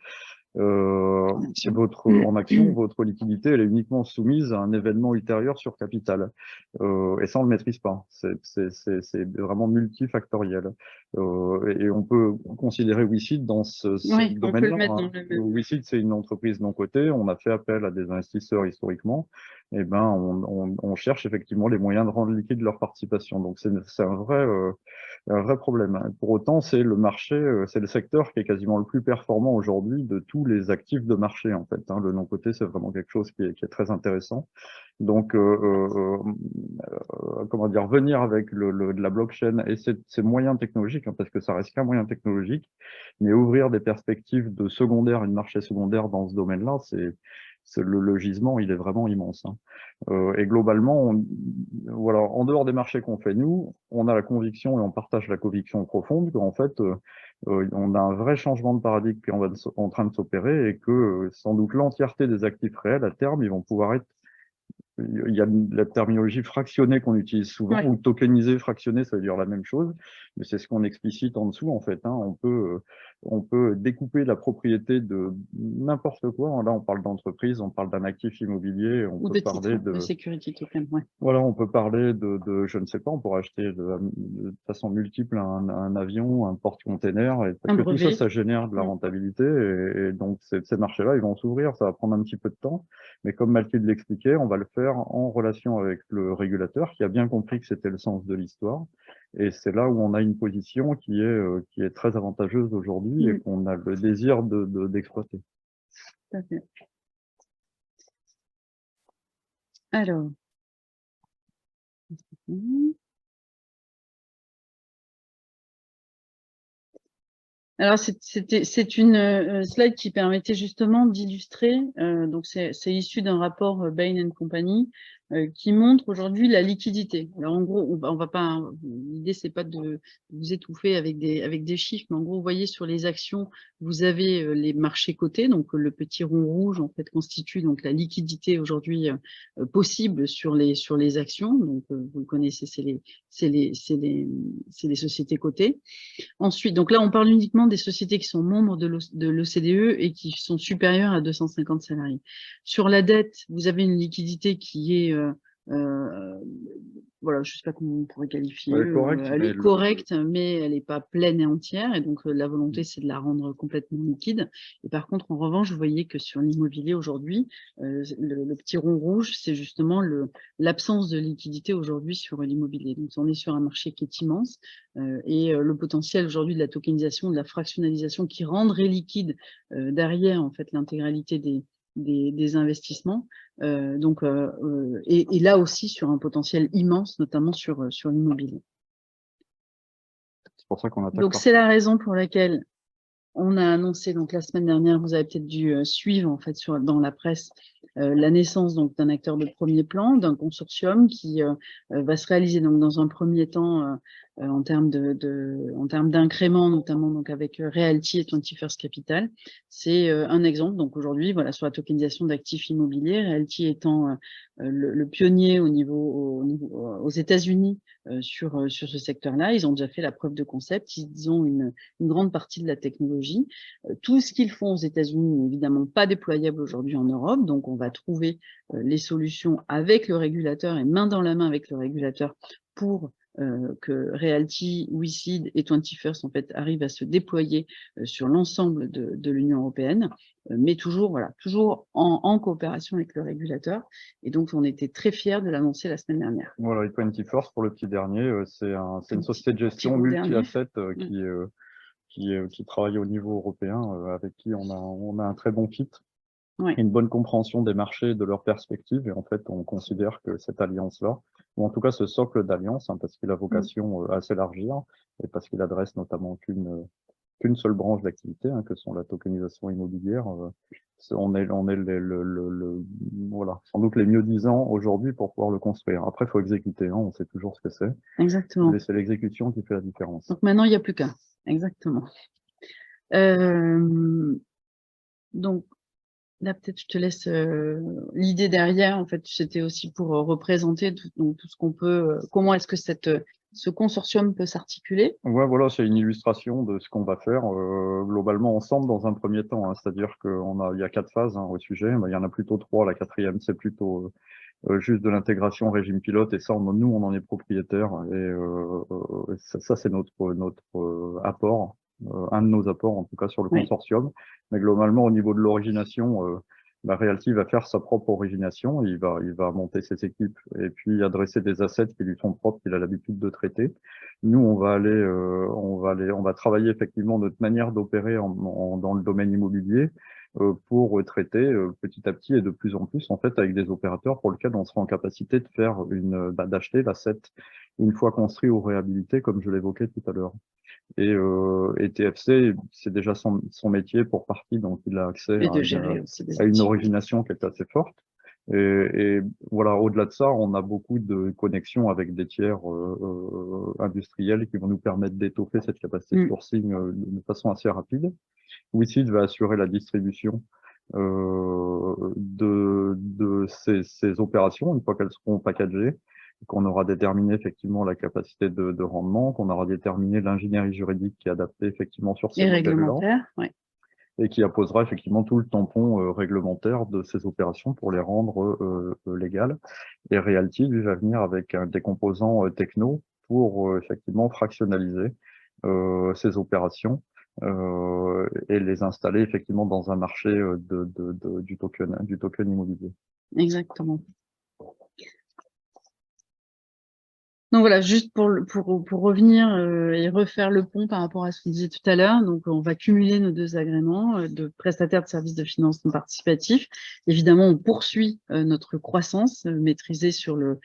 en action, votre liquidité, elle est uniquement soumise à un événement ultérieur sur capital. Et ça, on le maîtrise pas. C'est vraiment multifactoriel. Et on peut considérer WeSeed dans ce domaine-là. WeSeed, c'est une entreprise non cotée. On a fait appel à des investisseurs historiquement. Et ben, on cherche effectivement les moyens de rendre liquide leur participation. Donc, c'est un vrai problème. Pour autant, c'est le marché, c'est le secteur qui est quasiment le plus performant aujourd'hui de tous les actifs de marché, en fait. Le non-coté, c'est vraiment quelque chose qui est très intéressant. Donc, comment dire, venir avec de la blockchain et ces moyens technologiques, parce que ça reste qu'un moyen technologique, mais ouvrir des perspectives de secondaire et de marché secondaire dans ce domaine-là, le gisement, il est vraiment immense, hein. Et globalement, voilà, en dehors des marchés qu'on fait nous, on a la conviction et on partage la conviction profonde qu'en fait, on a un vrai changement de paradigme qui est en train de s'opérer et que sans doute l'entièreté des actifs réels, à terme, ils vont pouvoir être. Il y a la terminologie fractionnée qu'on utilise souvent, Ouais. ou tokenisée, fractionnée, ça veut dire la même chose, mais c'est ce qu'on explicite en dessous, en fait, hein. On peut découper la propriété de n'importe quoi. Là, on parle d'entreprise, on parle d'un actif immobilier, on Ou peut de parler titres, de security token, ouais. voilà, on peut parler je ne sais pas, on pourrait acheter de façon multiple un avion, un porte-container, et parce Un que tout ça, brevet. ça génère de la rentabilité, et donc ces marchés-là, ils vont s'ouvrir, ça va prendre un petit peu de temps, mais comme Mathilde l'expliquait, on va le faire en relation avec le régulateur, qui a bien compris que c'était le sens de l'histoire, et c'est là où on a une position qui est très avantageuse aujourd'hui, et qu'on a le désir d'exploiter. Tout à fait. Alors. Alors, c'est une slide qui permettait justement d'illustrer, donc c'est issu d'un rapport Bain & Company, qui montre aujourd'hui la liquidité. Alors en gros, on va pas, l'idée c'est pas de vous étouffer avec des chiffres, mais en gros, vous voyez sur les actions, vous avez les marchés cotés, donc le petit rond rouge en fait constitue donc la liquidité aujourd'hui possible sur les actions. Donc vous le connaissez, c'est les sociétés cotées. Ensuite, donc là, on parle uniquement des sociétés qui sont membres de l'OCDE et qui sont supérieures à 250 salariés. Sur la dette, vous avez une liquidité qui est, voilà, je ne sais pas comment on pourrait qualifier, elle est correcte, mais elle n'est pas pleine et entière, et donc la volonté, c'est de la rendre complètement liquide. Et par contre, en revanche, vous voyez que sur l'immobilier aujourd'hui, le petit rond rouge, c'est justement l'absence de liquidité aujourd'hui sur l'immobilier. Donc, on est sur un marché qui est immense, et le potentiel aujourd'hui de la tokenisation, de la fractionnalisation qui rendrait liquide derrière en fait l'intégralité des investissements. Et là aussi sur un potentiel immense, notamment sur l'immobilier. C'est pour ça qu'on attaque. Donc c'est la raison pour laquelle on a annoncé donc la semaine dernière, vous avez peut-être dû suivre en fait dans la presse la naissance donc d'un acteur de premier plan, d'un consortium qui va se réaliser donc dans un premier temps en termes d'incrément, notamment donc avec Realty et 21st Capital. C'est un exemple. Donc aujourd'hui, voilà, sur la tokenisation d'actifs immobiliers, Realty étant le pionnier aux États-Unis sur ce secteur-là. Ils ont déjà fait la preuve de concept. Ils ont une grande partie de la technologie. Tout ce qu'ils font aux États-Unis n'est évidemment pas déployable aujourd'hui en Europe. Donc on va trouver les solutions avec le régulateur et main dans la main avec le régulateur pour que Realty, WeSeed et 21st en fait arrivent à se déployer sur l'ensemble de l'Union européenne, mais toujours en coopération avec le régulateur. Et donc on était très fiers de l'annoncer la semaine dernière. Voilà, et 21st pour le petit dernier, c'est une société de gestion multi-asset qui travaille au niveau européen, avec qui on a un très bon fit. Ouais. Une bonne compréhension des marchés, de leurs perspectives, et en fait, on considère que cette alliance-là, ou en tout cas ce socle d'alliance, hein, parce qu'il a vocation à s'élargir, et parce qu'il adresse notamment qu'une seule branche d'activité, hein, que sont la tokenisation immobilière, on est voilà, sans doute les mieux-disants aujourd'hui pour pouvoir le construire. Après, il faut exécuter, hein, on sait toujours ce que c'est. Exactement. C'est l'exécution qui fait la différence. Donc maintenant, il n'y a plus qu'un. Exactement. Donc, là, peut-être je te laisse l'idée derrière. En fait, c'était aussi pour représenter tout ce qu'on peut, comment est-ce que ce consortium peut s'articuler. Ouais, voilà, c'est une illustration de ce qu'on va faire globalement ensemble dans un premier temps, hein. C'est-à-dire il y a 4 phases, hein, au sujet. Il y en a plutôt 3. La 4e, c'est plutôt juste de l'intégration régime pilote, et ça, nous, on en est propriétaire. Et ça c'est notre apport, un de nos apports en tout cas sur le consortium. Mais globalement, au niveau de l'origination, Realty va faire sa propre origination, il va monter ses équipes et puis adresser des assets qui lui sont propres, qu'il a l'habitude de traiter. Nous, on va travailler effectivement notre manière d'opérer dans le domaine immobilier pour traiter petit à petit et de plus en plus en fait avec des opérateurs pour lesquels on sera en capacité de faire d'acheter l'asset une fois construit ou réhabilité, comme je l'évoquais tout à l'heure. Et TFC, c'est déjà son métier pour partie, donc il a accès Et de gérer aussi des à une activités. origination qui est assez forte. Et voilà, au-delà de ça, on a beaucoup de connexions avec des tiers industriels qui vont nous permettre d'étoffer cette capacité de sourcing de façon assez rapide. WISID va assurer la distribution de ces opérations une fois qu'elles seront packagées, qu'on aura déterminé effectivement la capacité de rendement, qu'on aura déterminé l'ingénierie juridique qui est adaptée effectivement sur ces Et modèles-là. réglementaire, ouais. Et qui apposera effectivement tout le tampon réglementaire de ces opérations pour les rendre légales. Et Realty, lui, va venir avec des composants techno pour effectivement fractionnaliser ces opérations et les installer effectivement dans un marché du token immobilier. Exactement. Donc voilà, juste pour revenir et refaire le pont par rapport à ce qu'on disait tout à l'heure, donc on va cumuler nos deux agréments de prestataires de services de financement participatif. Évidemment, on poursuit notre croissance maîtrisée sur le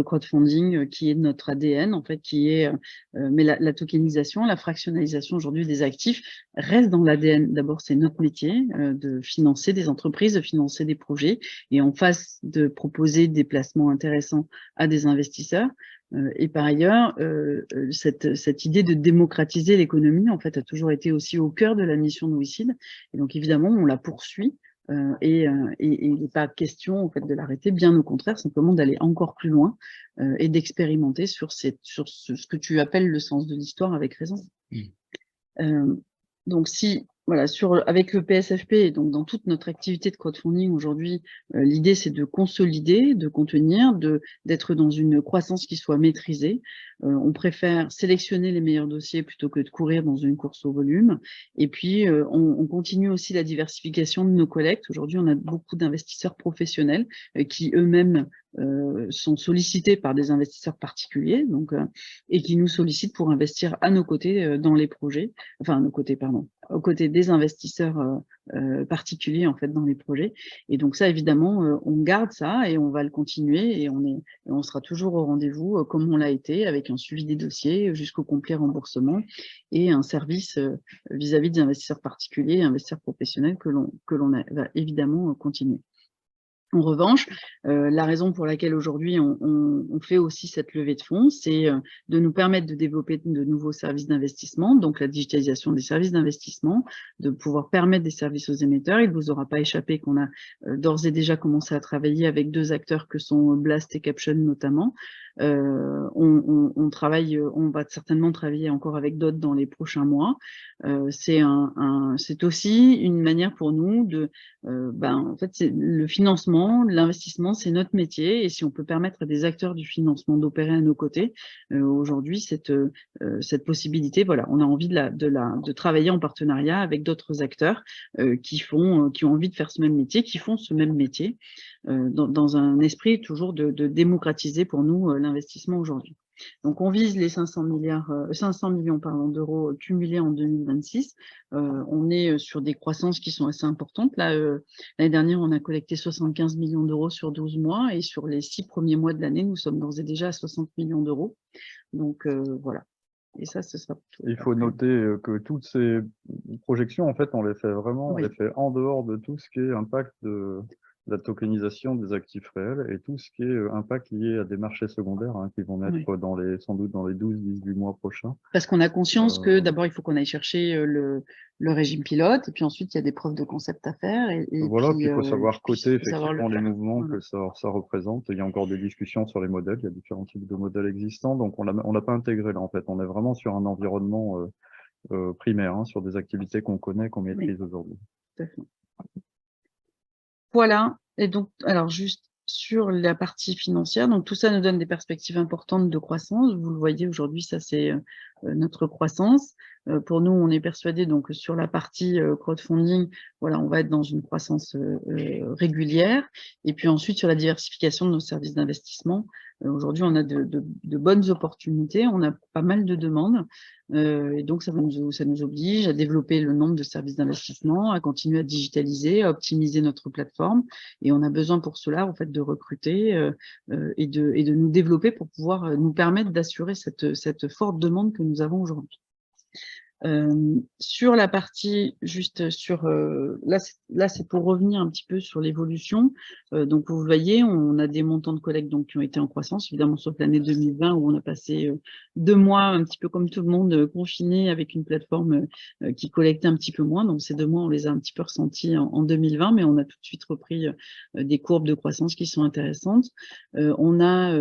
crowdfunding qui est notre ADN, en fait, qui est mais la tokenisation, la fractionnalisation aujourd'hui des actifs reste dans l'ADN. D'abord, c'est notre métier de financer des entreprises, de financer des projets, et en face de proposer des placements intéressants à des investisseurs. Et par ailleurs, cette idée de démocratiser l'économie, en fait, a toujours été aussi au cœur de la mission de WISID. Et donc, évidemment, on la poursuit. Et il n'est pas question, en fait, de l'arrêter, bien au contraire, simplement d'aller encore plus loin et d'expérimenter sur ce que tu appelles le sens de l'histoire, avec raison. Donc, voilà, avec le PSFP, donc dans toute notre activité de crowdfunding aujourd'hui, l'idée c'est de consolider, de contenir, d'être dans une croissance qui soit maîtrisée. On préfère sélectionner les meilleurs dossiers plutôt que de courir dans une course au volume. Et puis, on continue aussi la diversification de nos collectes. Aujourd'hui, on a beaucoup d'investisseurs professionnels qui eux-mêmes sont sollicités par des investisseurs particuliers, donc, et qui nous sollicitent pour investir à nos côtés dans les projets, enfin à nos côtés, pardon, aux côtés des investisseurs particuliers en fait dans les projets. Et donc ça, évidemment, on garde ça et on va le continuer et on sera toujours au rendez-vous comme on l'a été, avec un suivi des dossiers jusqu'au complet remboursement et un service vis-à-vis des investisseurs particuliers et investisseurs professionnels que l'on va évidemment continuer. En revanche, la raison pour laquelle aujourd'hui on fait aussi cette levée de fonds, c'est de nous permettre de développer de nouveaux services d'investissement, donc la digitalisation des services d'investissement, de pouvoir permettre des services aux émetteurs. Il ne vous aura pas échappé qu'on a d'ores et déjà commencé à travailler avec deux acteurs que sont Blast et Caption notamment. On va certainement travailler encore avec d'autres dans les prochains mois. C'est aussi une manière pour nous de, en fait, le financement, l'investissement, c'est notre métier, et si on peut permettre à des acteurs du financement d'opérer à nos côtés, aujourd'hui, cette possibilité, voilà, on a envie de travailler en partenariat avec d'autres acteurs qui ont envie de faire ce même métier, qui font ce même métier, dans un esprit toujours de démocratiser pour nous l'investissement aujourd'hui. Donc, on vise les 500 millions d'euros cumulés en 2026. On est sur des croissances qui sont assez importantes. Là, l'année dernière, on a collecté 75 millions d'euros sur 12 mois et sur les 6 premiers mois de l'année, nous sommes d'ores et déjà à 60 millions d'euros. Donc, voilà. Et ça, ce sera tout. Il faut noter que toutes ces projections, en fait, on les fait vraiment, on les fait en dehors de tout ce qui est impact de la tokenisation des actifs réels et tout ce qui est impact lié à des marchés secondaires qui vont naître sans doute dans les 12-18 mois prochains. Parce qu'on a conscience que d'abord, il faut qu'on aille chercher le régime pilote, et puis ensuite, il y a des preuves de concept à faire. Voilà, puis il faut savoir coter effectivement les mouvements voilà. que ça représente. Il y a encore des discussions sur les modèles, il y a différents types de modèles existants, donc on l'a pas intégré là en fait. On est vraiment sur un environnement primaire, sur des activités qu'on connaît, qu'on maîtrise aujourd'hui. Tout à fait. Voilà, et donc, alors juste sur la partie financière, donc tout ça nous donne des perspectives importantes de croissance. Vous le voyez aujourd'hui, ça c'est notre croissance. Pour nous, on est persuadé donc sur la partie crowdfunding, voilà, on va être dans une croissance régulière. Et puis ensuite, sur la diversification de nos services d'investissement, aujourd'hui, on a de bonnes opportunités, on a pas mal de demandes. Et donc, ça nous oblige à développer le nombre de services d'investissement, à continuer à digitaliser, à optimiser notre plateforme. Et on a besoin pour cela, en fait, de recruter et de nous développer pour pouvoir nous permettre d'assurer cette forte demande que nous avons aujourd'hui. Sur la partie juste sur là c'est pour revenir un petit peu sur l'évolution. Donc vous voyez, on a des montants de collecte donc qui ont été en croissance, évidemment sauf l'année 2020 où on a passé 2 mois un petit peu comme tout le monde confinés avec une plateforme qui collectait un petit peu moins. Donc ces 2 mois on les a un petit peu ressentis en 2020, mais on a tout de suite repris des courbes de croissance qui sont intéressantes. On a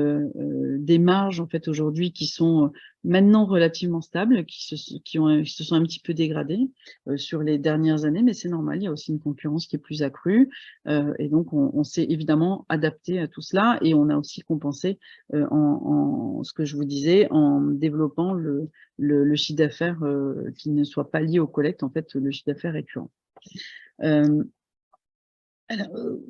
des marges en fait aujourd'hui qui sont maintenant relativement stables, qui se sont un petit peu dégradées sur les dernières années, mais c'est normal, il y a aussi une concurrence qui est plus accrue, et donc on s'est évidemment adapté à tout cela, et on a aussi compensé en ce que je vous disais, en développant le chiffre d'affaires qui ne soit pas lié aux collectes, en fait, le chiffre d'affaires récurrent. Alors,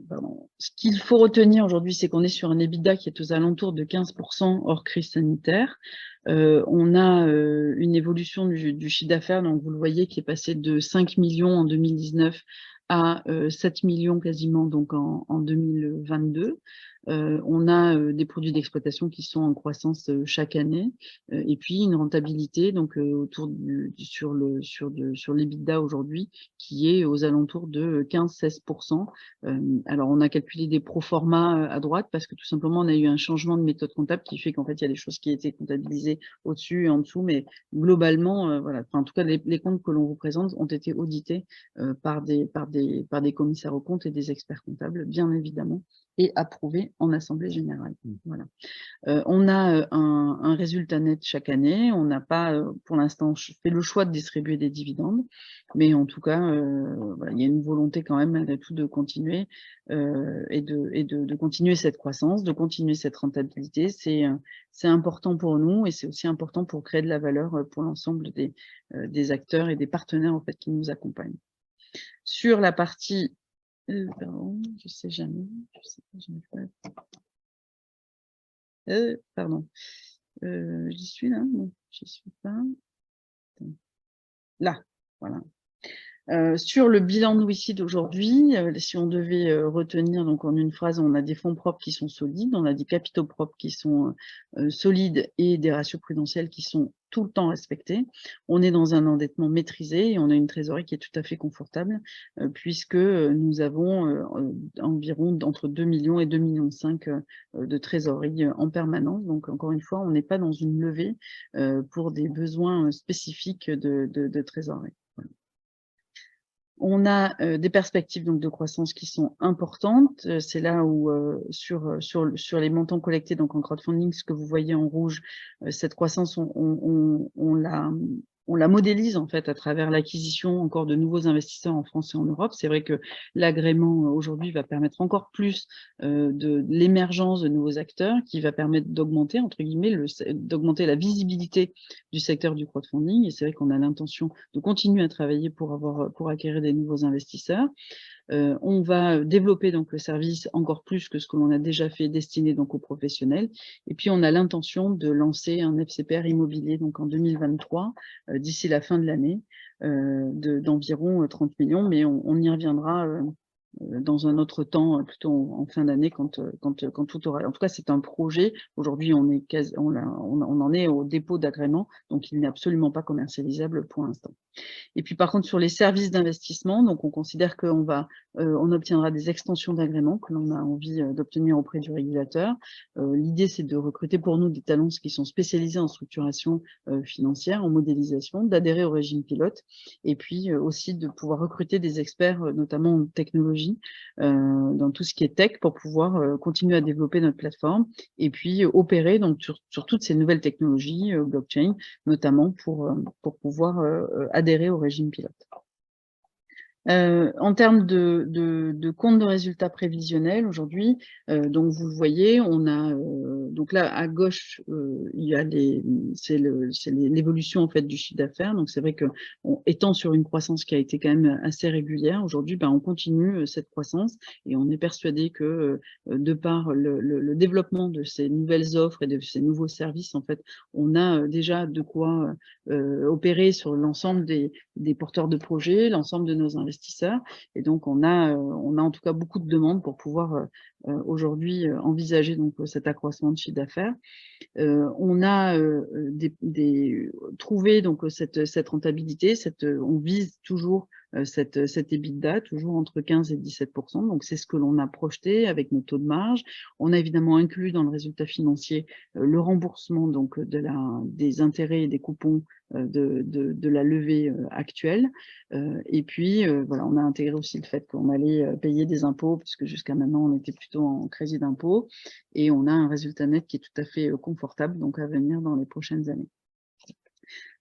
pardon. Ce qu'il faut retenir aujourd'hui, c'est qu'on est sur un EBITDA qui est aux alentours de 15% hors crise sanitaire. On a une évolution du chiffre d'affaires, donc vous le voyez, qui est passé de 5 millions en 2019 à 7 millions quasiment donc en 2022. On a des produits d'exploitation qui sont en croissance chaque année, et puis une rentabilité donc autour sur l'EBITDA aujourd'hui qui est aux alentours de 15-16%. Alors on a calculé des proformas à droite parce que tout simplement on a eu un changement de méthode comptable qui fait qu'en fait il y a des choses qui étaient comptabilisées au-dessus et en dessous, mais globalement voilà, en tout cas les comptes que l'on vous présente ont été audités par des commissaires aux comptes et des experts comptables bien évidemment, et approuvé en assemblée générale. Voilà. On a un résultat net chaque année. On n'a pas, pour l'instant, fait le choix de distribuer des dividendes, mais en tout cas, voilà, il y a une volonté quand même malgré tout de continuer et de continuer cette croissance, de continuer cette rentabilité. C'est important pour nous et c'est aussi important pour créer de la valeur pour l'ensemble des acteurs et des partenaires en fait qui nous accompagnent. Sur la partie pardon, je sais jamais. Je sais pas, je n'ai pas. Pardon. J'y suis là? Non, j'y suis pas. Là, voilà. Sur le bilan de WICID d'aujourd'hui, si on devait retenir donc en une phrase, on a des fonds propres qui sont solides, on a des capitaux propres qui sont solides et des ratios prudentiels qui sont tout le temps respectés. On est dans un endettement maîtrisé et on a une trésorerie qui est tout à fait confortable puisque nous avons environ entre 2 millions et 2,5 millions de trésorerie en permanence. Donc encore une fois, on n'est pas dans une levée pour des besoins spécifiques de trésorerie. On a des perspectives donc de croissance qui sont importantes. C'est là où sur les montants collectés donc en crowdfunding, ce que vous voyez en rouge, cette croissance, on la modélise en fait à travers l'acquisition encore de nouveaux investisseurs en France et en Europe. C'est vrai que l'agrément aujourd'hui va permettre encore plus de l'émergence de nouveaux acteurs, qui va permettre d'augmenter entre guillemets d'augmenter la visibilité du secteur du crowdfunding. Et c'est vrai qu'on a l'intention de continuer à travailler pour acquérir des nouveaux investisseurs. On va développer donc le service encore plus que ce que l'on a déjà fait, destiné donc aux professionnels. Et puis on a l'intention de lancer un FCPR immobilier donc en 2023, d'ici la fin de l'année, d'environ 30 millions, mais on y reviendra dans un autre temps, plutôt en fin d'année, quand tout aura. En tout cas, c'est un projet. Aujourd'hui, on en est au dépôt d'agrément, donc il n'est absolument pas commercialisable pour l'instant. Et puis, par contre, sur les services d'investissement, donc on considère on obtiendra des extensions d'agrément que l'on a envie d'obtenir auprès du régulateur. L'idée, c'est de recruter pour nous des talents qui sont spécialisés en structuration financière, en modélisation, d'adhérer au régime pilote, et puis aussi de pouvoir recruter des experts, notamment en technologie, dans tout ce qui est tech, pour pouvoir continuer à développer notre plateforme, et puis opérer donc sur toutes ces nouvelles technologies, blockchain, notamment pour pouvoir adhérer au régime pilote. En termes de compte de résultats prévisionnels aujourd'hui, donc vous le voyez, on a donc là à gauche il y a c'est l'évolution en fait du chiffre d'affaires. Donc c'est vrai que étant sur une croissance qui a été quand même assez régulière, aujourd'hui on continue cette croissance et on est persuadé que de par le développement de ces nouvelles offres et de ces nouveaux services, en fait, on a déjà de quoi opérer sur l'ensemble des porteurs de projets, l'ensemble de nos investisseurs. Et donc, on a en tout cas beaucoup de demandes pour pouvoir aujourd'hui envisager donc cet accroissement de chiffre d'affaires. On a trouvé donc cette rentabilité, on vise toujours cette EBITDA, toujours entre 15 et 17%. Donc, c'est ce que l'on a projeté avec nos taux de marge. On a évidemment inclus dans le résultat financier le remboursement donc des intérêts et des coupons de la levée actuelle. Et puis, voilà, on a intégré aussi le fait qu'on allait payer des impôts, puisque jusqu'à maintenant, on était plutôt en crédit d'impôt. Et on a un résultat net qui est tout à fait confortable, donc à venir dans les prochaines années.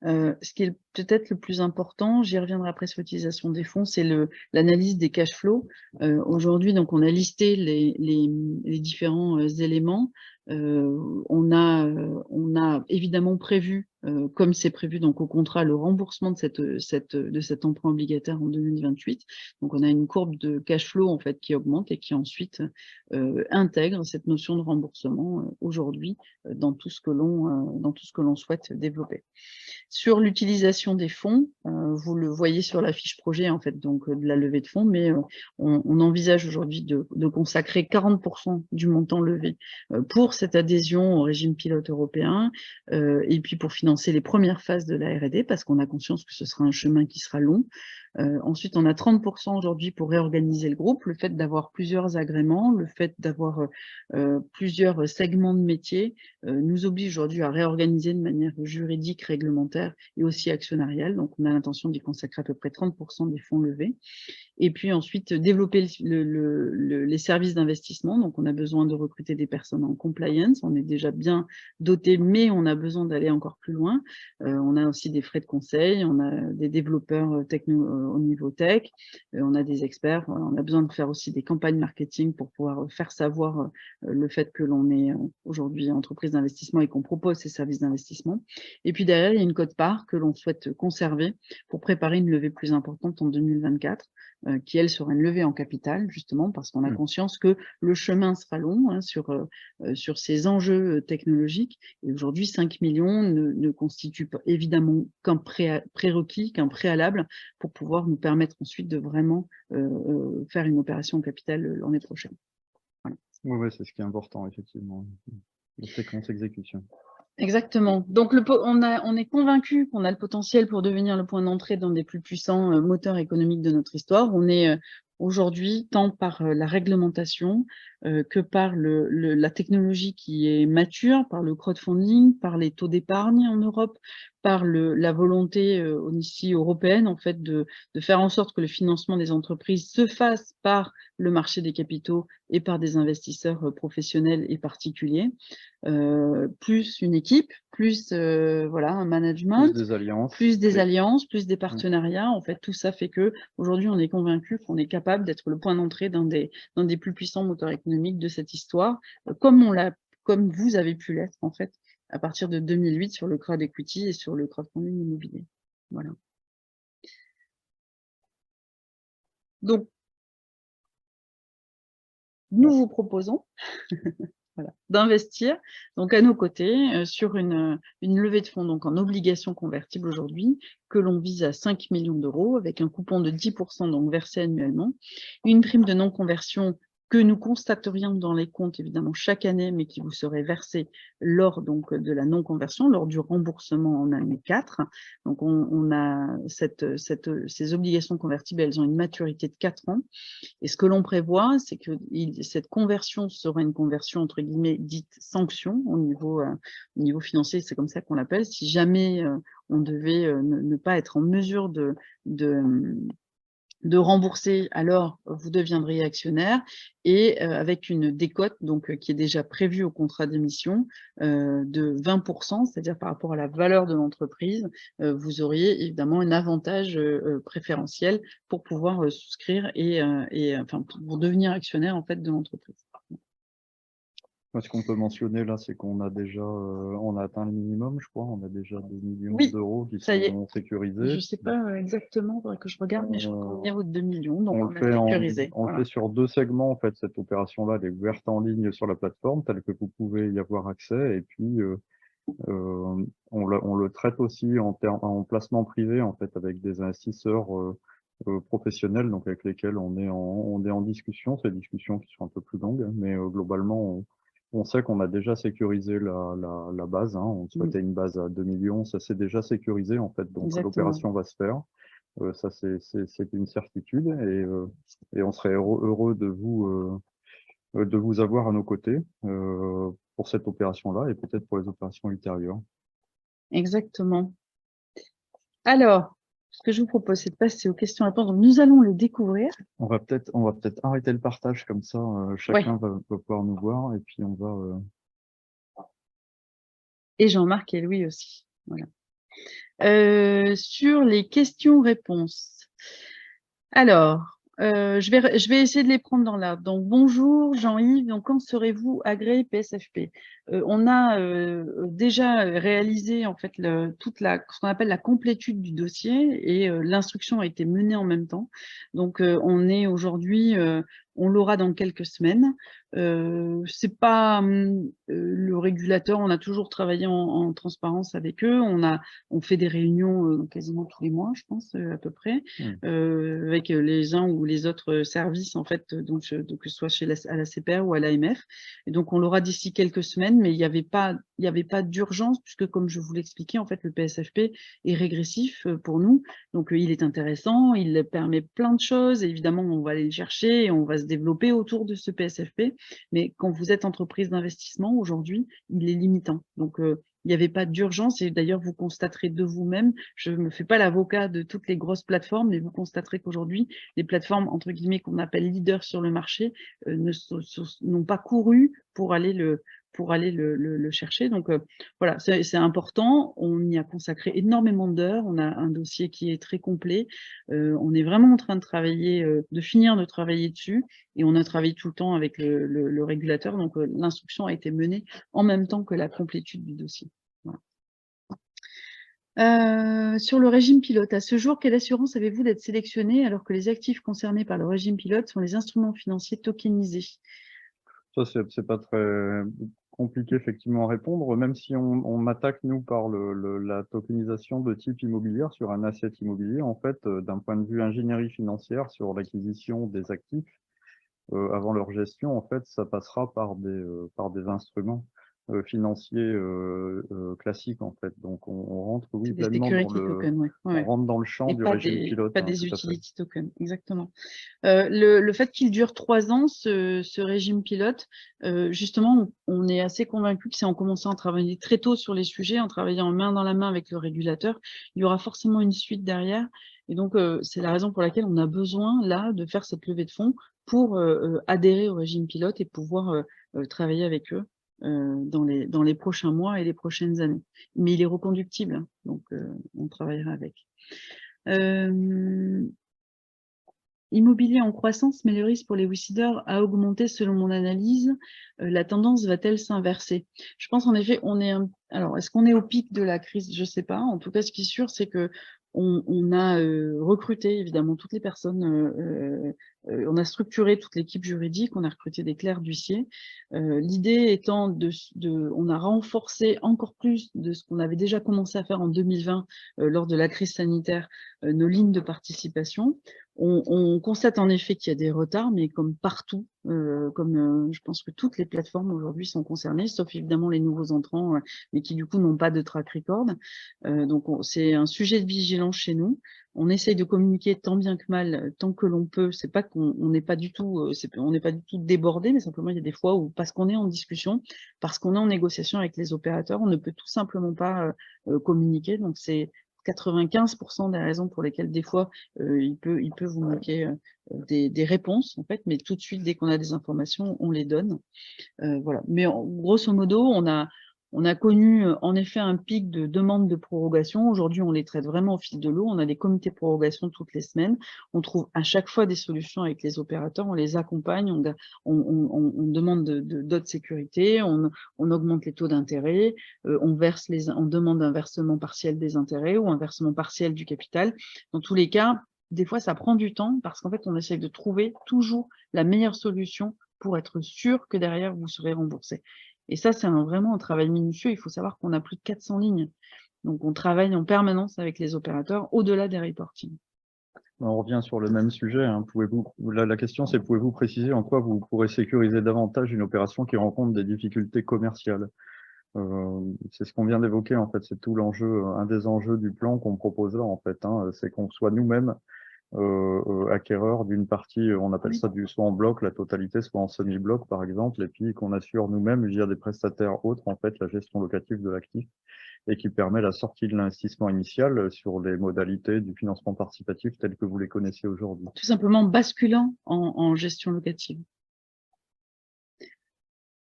Ce qui est peut-être le plus important, j'y reviendrai après sur l'utilisation des fonds, c'est l'analyse des cash flows. Aujourd'hui, donc, on a listé les différents éléments. On a évidemment prévu, comme c'est prévu donc au contrat, le remboursement de cet emprunt obligataire en 2028. Donc, on a une courbe de cash flow en fait qui augmente et qui ensuite intègre cette notion de remboursement aujourd'hui dans tout ce que l'on souhaite développer. Sur l'utilisation des fonds, vous le voyez sur la fiche projet en fait, donc de la levée de fonds, mais on envisage aujourd'hui de consacrer 40% du montant levé pour cette adhésion au régime pilote européen et puis pour financer les premières phases de la R&D parce qu'on a conscience que ce sera un chemin qui sera long. Ensuite, on a 30% aujourd'hui pour réorganiser le groupe, le fait d'avoir plusieurs agréments, le fait d'avoir plusieurs segments de métiers nous oblige aujourd'hui à réorganiser de manière juridique, réglementaire et aussi actionnariale. Donc, on a l'intention d'y consacrer à peu près 30% des fonds levés. Et puis ensuite, développer les services d'investissement. Donc, on a besoin de recruter des personnes en compliance. On est déjà bien doté, mais on a besoin d'aller encore plus loin. On a aussi des frais de conseil, on a des développeurs au niveau tech, on a des experts. On a besoin de faire aussi des campagnes marketing pour pouvoir faire savoir le fait que l'on est aujourd'hui entreprise d'investissement et qu'on propose ces services d'investissement. Et puis derrière, il y a une quote-part que l'on souhaite conserver pour préparer une levée plus importante en 2024. Qui, elle, sera une levée en capital, justement, parce qu'on a conscience que le chemin sera long hein, sur ces enjeux technologiques. Et aujourd'hui, 5 millions ne constituent pas, évidemment qu'un prérequis, qu'un préalable pour pouvoir nous permettre ensuite de vraiment faire une opération en capital l'année prochaine. Voilà. Oui, c'est ce qui est important, effectivement. La séquence exécution. Exactement. Donc, on est convaincu qu'on a le potentiel pour devenir le point d'entrée dans des plus puissants moteurs économiques de notre histoire. On est aujourd'hui, tant par la réglementation que par la technologie qui est mature, par le crowdfunding, par les taux d'épargne en Europe, par la volonté ici européenne en fait de faire en sorte que le financement des entreprises se fasse par le marché des capitaux et par des investisseurs professionnels et particuliers. Plus une équipe, plus voilà, un management, plus des alliances, plus des partenariats. En fait, tout ça fait que aujourd'hui, on est convaincu qu'on est capable d'être le point d'entrée dans des plus puissants moteurs économiques de cette histoire, comme vous avez pu l'être en fait à partir de 2008 sur le crowd equity et sur le crowdfunding immobilier. Voilà. Donc, nous vous proposons voilà, d'investir donc à nos côtés sur une levée de fonds donc en obligation convertible aujourd'hui que l'on vise à 5 millions d'euros avec un coupon de 10% donc versé annuellement, une prime de non-conversion que nous constaterions dans les comptes évidemment chaque année, mais qui vous serait versée lors donc de la non-conversion, lors du remboursement en année 4. Donc on a ces obligations convertibles, elles ont une maturité de 4 ans. Et ce que l'on prévoit, c'est que cette conversion sera une conversion entre guillemets dite sanction au niveau financier, c'est comme ça qu'on l'appelle. Si jamais on devait ne pas être en mesure de rembourser, alors vous deviendriez actionnaire, et avec une décote donc qui est déjà prévue au contrat d'émission de 20%, c'est-à-dire par rapport à la valeur de l'entreprise, vous auriez évidemment un avantage préférentiel pour pouvoir souscrire et enfin pour devenir actionnaire en fait de l'entreprise. Ce qu'on peut mentionner là, c'est qu'on a déjà, on a atteint le minimum, je crois. On a déjà 2 millions Oui, d'euros qui ça y est. sont Je sécurisés. ne sais pas exactement, il faudrait que je regarde, mais je crois qu'on est aux 2 millions, donc On on le a fait sécurisé. on le fait sur 2 segments, en fait. Cette opération-là, elle est ouverte en ligne sur la plateforme, telle que vous pouvez y avoir accès. Et puis, on le traite aussi en placement privé, en fait, avec des investisseurs professionnels, donc avec lesquels on est en discussion. C'est des discussions qui sont un peu plus longues, mais globalement, on sait qu'on a déjà sécurisé la base. On souhaitait une base à 2 millions, ça s'est déjà sécurisé, en fait, donc Exactement. l'opération va se faire. Ça, c'est une certitude, et on serait heureux de vous avoir à nos côtés pour cette opération-là et peut-être pour les opérations ultérieures. Exactement. Alors, ce que je vous propose, c'est de passer aux questions-réponses. Donc, nous allons le découvrir. On va peut-être arrêter le partage comme ça, chacun va pouvoir nous voir, et puis on va. Et Jean-Marc et Louis aussi. Voilà. Sur les questions-réponses. Alors, je vais essayer de les prendre dans l'ordre. Donc, bonjour Jean-Yves, donc quand serez-vous agréé PSFP? On a déjà réalisé en fait ce qu'on appelle la complétude du dossier, et l'instruction a été menée en même temps. Donc, on est aujourd'hui, on l'aura dans quelques semaines. C'est pas le régulateur, on a toujours travaillé en transparence avec eux. On fait des réunions quasiment tous les mois, je pense, à peu près, avec les uns ou les autres services, en fait, donc, que ce soit à la CPR ou à l'AMF. Et donc, on l'aura d'ici quelques semaines, mais il n'y avait pas d'urgence, puisque, comme je vous l'expliquais, en fait, le PSFP est régressif pour nous. Donc, il est intéressant, il permet plein de choses. Et évidemment, on va aller le chercher et on va se développer autour de ce PSFP. Mais quand vous êtes entreprise d'investissement, aujourd'hui, il est limitant. Donc, il n'y avait pas d'urgence, et d'ailleurs, vous constaterez de vous-même, je ne me fais pas l'avocat de toutes les grosses plateformes, mais vous constaterez qu'aujourd'hui, les plateformes, entre guillemets, qu'on appelle leaders sur le marché, n'ont pas couru pour aller le chercher. Donc, voilà, c'est important. On y a consacré énormément d'heures. On a un dossier qui est très complet. On est vraiment en train de travailler, de finir de travailler dessus. Et on a travaillé tout le temps avec le régulateur. Donc, l'instruction a été menée en même temps que la complétude du dossier. Voilà. Sur le régime pilote, à ce jour, quelle assurance avez-vous d'être sélectionné alors que les actifs concernés par le régime pilote sont les instruments financiers tokenisés? Ça, c'est pas très compliqué effectivement à répondre, même si on m'attaque, nous, par la tokenisation de type immobilière sur un asset immobilier. En fait, d'un point de vue ingénierie financière sur l'acquisition des actifs, avant leur gestion, en fait, ça passera par des instruments financiers classiques, en fait. Donc, on rentre, oui, C'est des pleinement security tokens, ouais. on rentre dans le champ Et du pas régime pilote, des tout à fait. utility tokens, exactement. Le fait qu'il dure 3 ans, ce régime pilote, justement, on est assez convaincu que c'est en commençant à travailler très tôt sur les sujets, en travaillant main dans la main avec le régulateur, il y aura forcément une suite derrière. Et donc, c'est la raison pour laquelle on a besoin, là, de faire cette levée de fonds pour adhérer au régime pilote et pouvoir travailler avec eux dans les prochains mois et les prochaines années. Mais il est reconductible, hein, donc on travaillera avec. Immobilier en croissance, mais le risque pour les WISIDers a augmenté selon mon analyse. La tendance va-t-elle s'inverser? Je pense en effet, alors, est-ce qu'on est au pic de la crise? Je ne sais pas. En tout cas, ce qui est sûr, c'est que on a recruté évidemment toutes les personnes, on a structuré toute l'équipe juridique, on a recruté des clercs d'huissiers. L'idée étant on a renforcé encore plus de ce qu'on avait déjà commencé à faire en 2020 lors de la crise sanitaire, nos lignes de participation. On constate en effet qu'il y a des retards, mais comme partout, je pense que toutes les plateformes aujourd'hui sont concernées, sauf évidemment les nouveaux entrants, mais qui du coup n'ont pas de track record. Donc c'est un sujet de vigilance chez nous. On essaye de communiquer tant bien que mal, tant que l'on peut. C'est pas qu'on n'est pas du tout, on n'est pas du tout débordé, mais simplement il y a des fois où, parce qu'on est en discussion, parce qu'on est en négociation avec les opérateurs, on ne peut tout simplement pas communiquer. Donc c'est 95% des raisons pour lesquelles des fois il peut vous manquer des réponses en fait, mais tout de suite dès qu'on a des informations, on les donne. Voilà. Mais grosso modo, on a connu en effet un pic de demandes de prorogation. Aujourd'hui, on les traite vraiment au fil de l'eau. On a des comités de prorogation toutes les semaines. On trouve à chaque fois des solutions avec les opérateurs. On les accompagne. On demande d'autres sécurité. On augmente les taux d'intérêt. On demande un versement partiel des intérêts ou un versement partiel du capital. Dans tous les cas, des fois, ça prend du temps parce qu'en fait, on essaye de trouver toujours la meilleure solution pour être sûr que derrière, vous serez remboursé. Et ça, c'est vraiment un travail minutieux. Il faut savoir qu'on a plus de 400 lignes. Donc, on travaille en permanence avec les opérateurs au-delà des reportings. On revient sur le même sujet. Hein. La question, c'est pouvez-vous préciser en quoi vous pourrez sécuriser davantage une opération qui rencontre des difficultés commerciales? C'est ce qu'on vient d'évoquer, en fait. C'est tout l'enjeu, un des enjeux du plan qu'on propose là, en fait. Hein. C'est qu'on soit nous-mêmes acquéreur d'une partie, on appelle ça soit en bloc, la totalité, soit en semi-bloc par exemple, et puis qu'on assure nous-mêmes via des prestataires autres en fait la gestion locative de l'actif et qui permet la sortie de l'investissement initial sur les modalités du financement participatif telles que vous les connaissez aujourd'hui. Tout simplement basculant en gestion locative.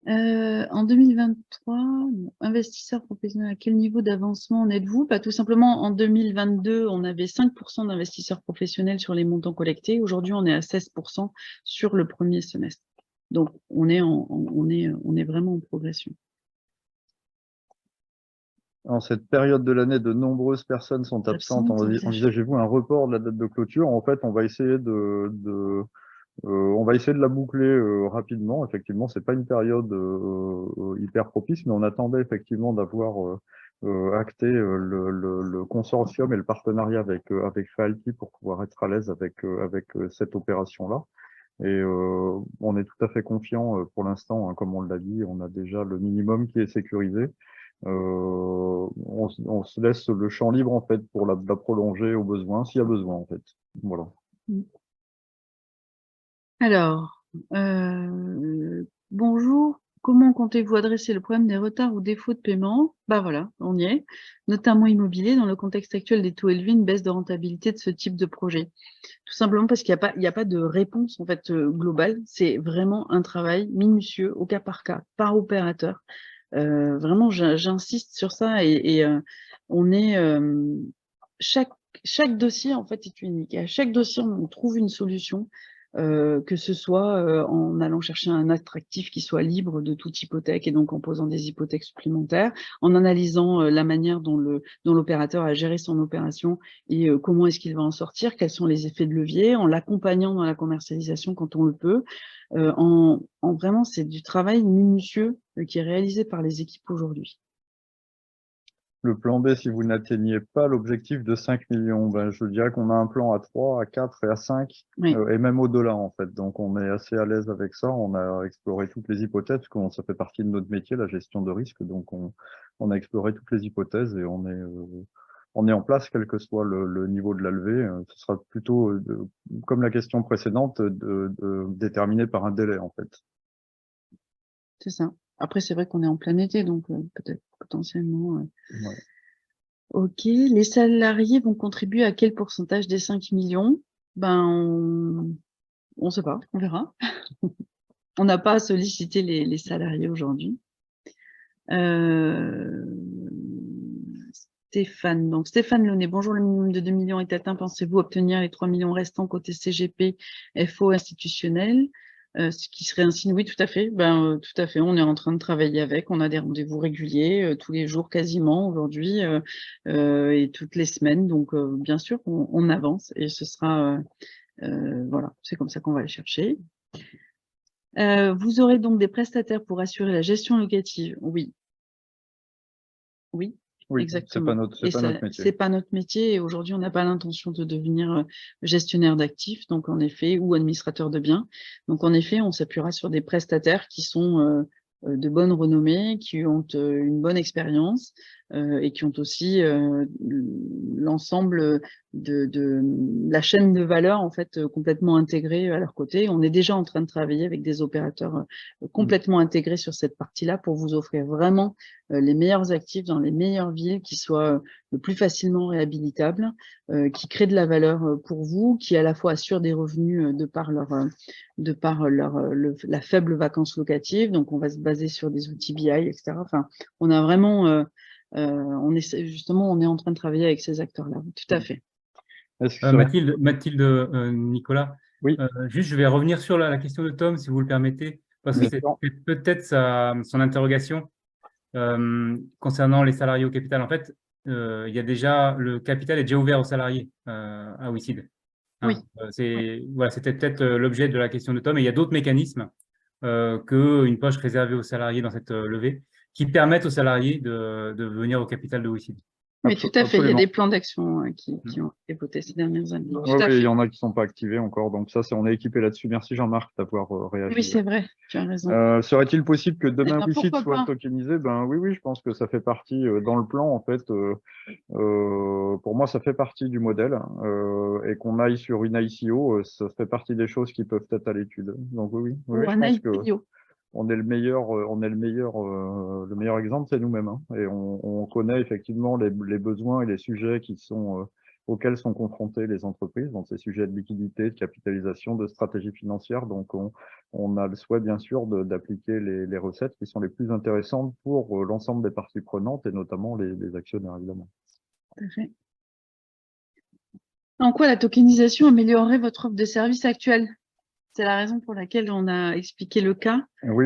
En 2023, investisseurs professionnels, à quel niveau d'avancement en êtes-vous? Tout simplement, en 2022, on avait 5% d'investisseurs professionnels sur les montants collectés. Aujourd'hui, on est à 16% sur le premier semestre. Donc, on est vraiment en progression. En cette période de l'année, de nombreuses personnes sont absentes. Envisagez-vous un report de la date de clôture? En fait, on va essayer on va essayer de la boucler rapidement. Effectivement, c'est pas une période hyper propice, mais on attendait effectivement d'avoir acté le consortium et le partenariat avec Falki pour pouvoir être à l'aise avec cette opération-là. Et on est tout à fait confiant pour l'instant, hein, comme on l'a dit, on a déjà le minimum qui est sécurisé. On se laisse le champ libre en fait pour la prolonger au besoin, s'il y a besoin en fait. Voilà. Alors, bonjour, comment comptez-vous adresser le problème des retards ou défauts de paiement? Voilà, on y est, notamment immobilier, dans le contexte actuel des taux élevés, une baisse de rentabilité de ce type de projet. Tout simplement parce qu'il n'y a pas de réponse en fait globale, c'est vraiment un travail minutieux au cas par opérateur. Vraiment, j'insiste sur ça et on est chaque dossier en fait est unique. Et à chaque dossier, on trouve une solution, que ce soit en allant chercher un attractif qui soit libre de toute hypothèque et donc en posant des hypothèques supplémentaires, en analysant la manière dont l'opérateur a géré son opération et comment est-ce qu'il va en sortir, quels sont les effets de levier, en l'accompagnant dans la commercialisation quand on le peut. Vraiment, c'est du travail minutieux qui est réalisé par les équipes aujourd'hui. Le plan B, si vous n'atteignez pas l'objectif de 5 millions, je dirais qu'on a un plan à 3, à 4 et à 5, oui. Et même au-delà en fait. Donc on est assez à l'aise avec ça, on a exploré toutes les hypothèses, parce que ça fait partie de notre métier, la gestion de risque, donc on a exploré toutes les hypothèses et on est en place, quel que soit le niveau de la levée. Ce sera plutôt, comme la question précédente, déterminé par un délai en fait. C'est ça. Après, c'est vrai qu'on est en plein été, donc peut-être potentiellement. Ouais. Ok. Les salariés vont contribuer à quel pourcentage des 5 millions? On ne sait pas, on verra. On n'a pas sollicité les salariés aujourd'hui. Stéphane. Donc, Stéphane Launay, bonjour, le minimum de 2 millions est atteint. Pensez-vous obtenir les 3 millions restants côté CGP, FO institutionnel? Ce qui serait un signe, oui, tout à fait. Tout à fait. On est en train de travailler avec. On a des rendez-vous réguliers, tous les jours quasiment aujourd'hui et toutes les semaines. Donc, bien sûr, on avance et ce sera, voilà, c'est comme ça qu'on va les chercher. Vous aurez donc des prestataires pour assurer la gestion locative? Oui. Oui. Oui, exactement. C'est pas notre métier. C'est pas notre métier et aujourd'hui, on n'a pas l'intention de devenir gestionnaire d'actifs, donc en effet, ou administrateur de biens. Donc en effet, on s'appuiera sur des prestataires qui sont de bonne renommée, qui ont une bonne expérience et qui ont aussi l'ensemble de la chaîne de valeur en fait complètement intégrée à leur côté. On est déjà en train de travailler avec des opérateurs complètement intégrés sur cette partie-là pour vous offrir vraiment les meilleurs actifs dans les meilleures villes qui soient le plus facilement réhabilitables, qui créent de la valeur pour vous, qui à la fois assurent des revenus de par la faible vacance locative. Donc on va se baser sur des outils BI, etc. Enfin, on a vraiment on est en train de travailler avec ces acteurs-là, tout à fait. Mathilde, Nicolas, Oui. juste je vais revenir sur la question de Tom, si vous le permettez, parce que c'est peut-être son interrogation concernant les salariés au capital. En fait, il y a déjà, le capital est déjà ouvert aux salariés à WICID. Oui. C'était peut-être l'objet de la question de Tom, et il y a d'autres mécanismes qu'une poche réservée aux salariés dans cette levée qui permettent aux salariés de venir au capital de WICID. Oui, tout à fait. Il y a des plans d'action qui ont été votés ces dernières années. Oui, il y en a qui ne sont pas activés encore. Donc ça, on est équipé là-dessus. Merci Jean-Marc d'avoir réagi. Oui, c'est vrai. Tu as raison. Serait-il possible que demain WICID soit pas tokenisé? Oui, je pense que ça fait partie dans le plan, en fait. Pour moi, ça fait partie du modèle. Et qu'on aille sur une ICO, ça fait partie des choses qui peuvent être à l'étude. Donc oui, Ou je un pense que IPO. le meilleur exemple, c'est nous-mêmes. Hein. Et on connaît effectivement les besoins et les sujets auxquels sont confrontées les entreprises, donc ces sujets de liquidité, de capitalisation, de stratégie financière. Donc, on a le souhait, bien sûr, d'appliquer les recettes qui sont les plus intéressantes pour l'ensemble des parties prenantes et notamment les actionnaires, évidemment. Tout à fait. En quoi la tokenisation améliorerait votre offre de service actuelle? C'est la raison pour laquelle on a expliqué le cas. Oui,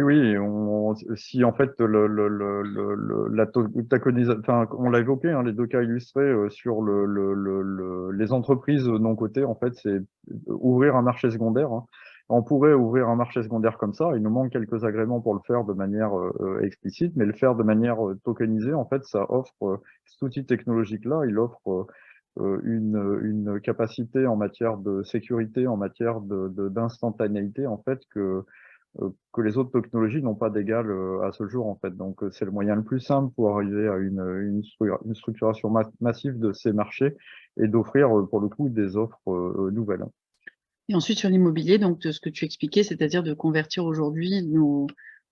si en fait la tokenisation, enfin, on l'a évoqué, hein, les deux cas illustrés sur les entreprises non cotées, en fait, c'est ouvrir un marché secondaire. Hein. On pourrait ouvrir un marché secondaire comme ça. Il nous manque quelques agréments pour le faire de manière explicite, mais le faire de manière tokenisée, en fait, ça offre cet outil technologique-là, il offre une capacité en matière de sécurité, en matière d'instantanéité, en fait, que les autres technologies n'ont pas d'égal à ce jour, en fait. Donc, c'est le moyen le plus simple pour arriver à une structuration massive de ces marchés et d'offrir, pour le coup, des offres nouvelles. Et ensuite, sur l'immobilier, donc, ce que tu expliquais, c'est-à-dire de convertir aujourd'hui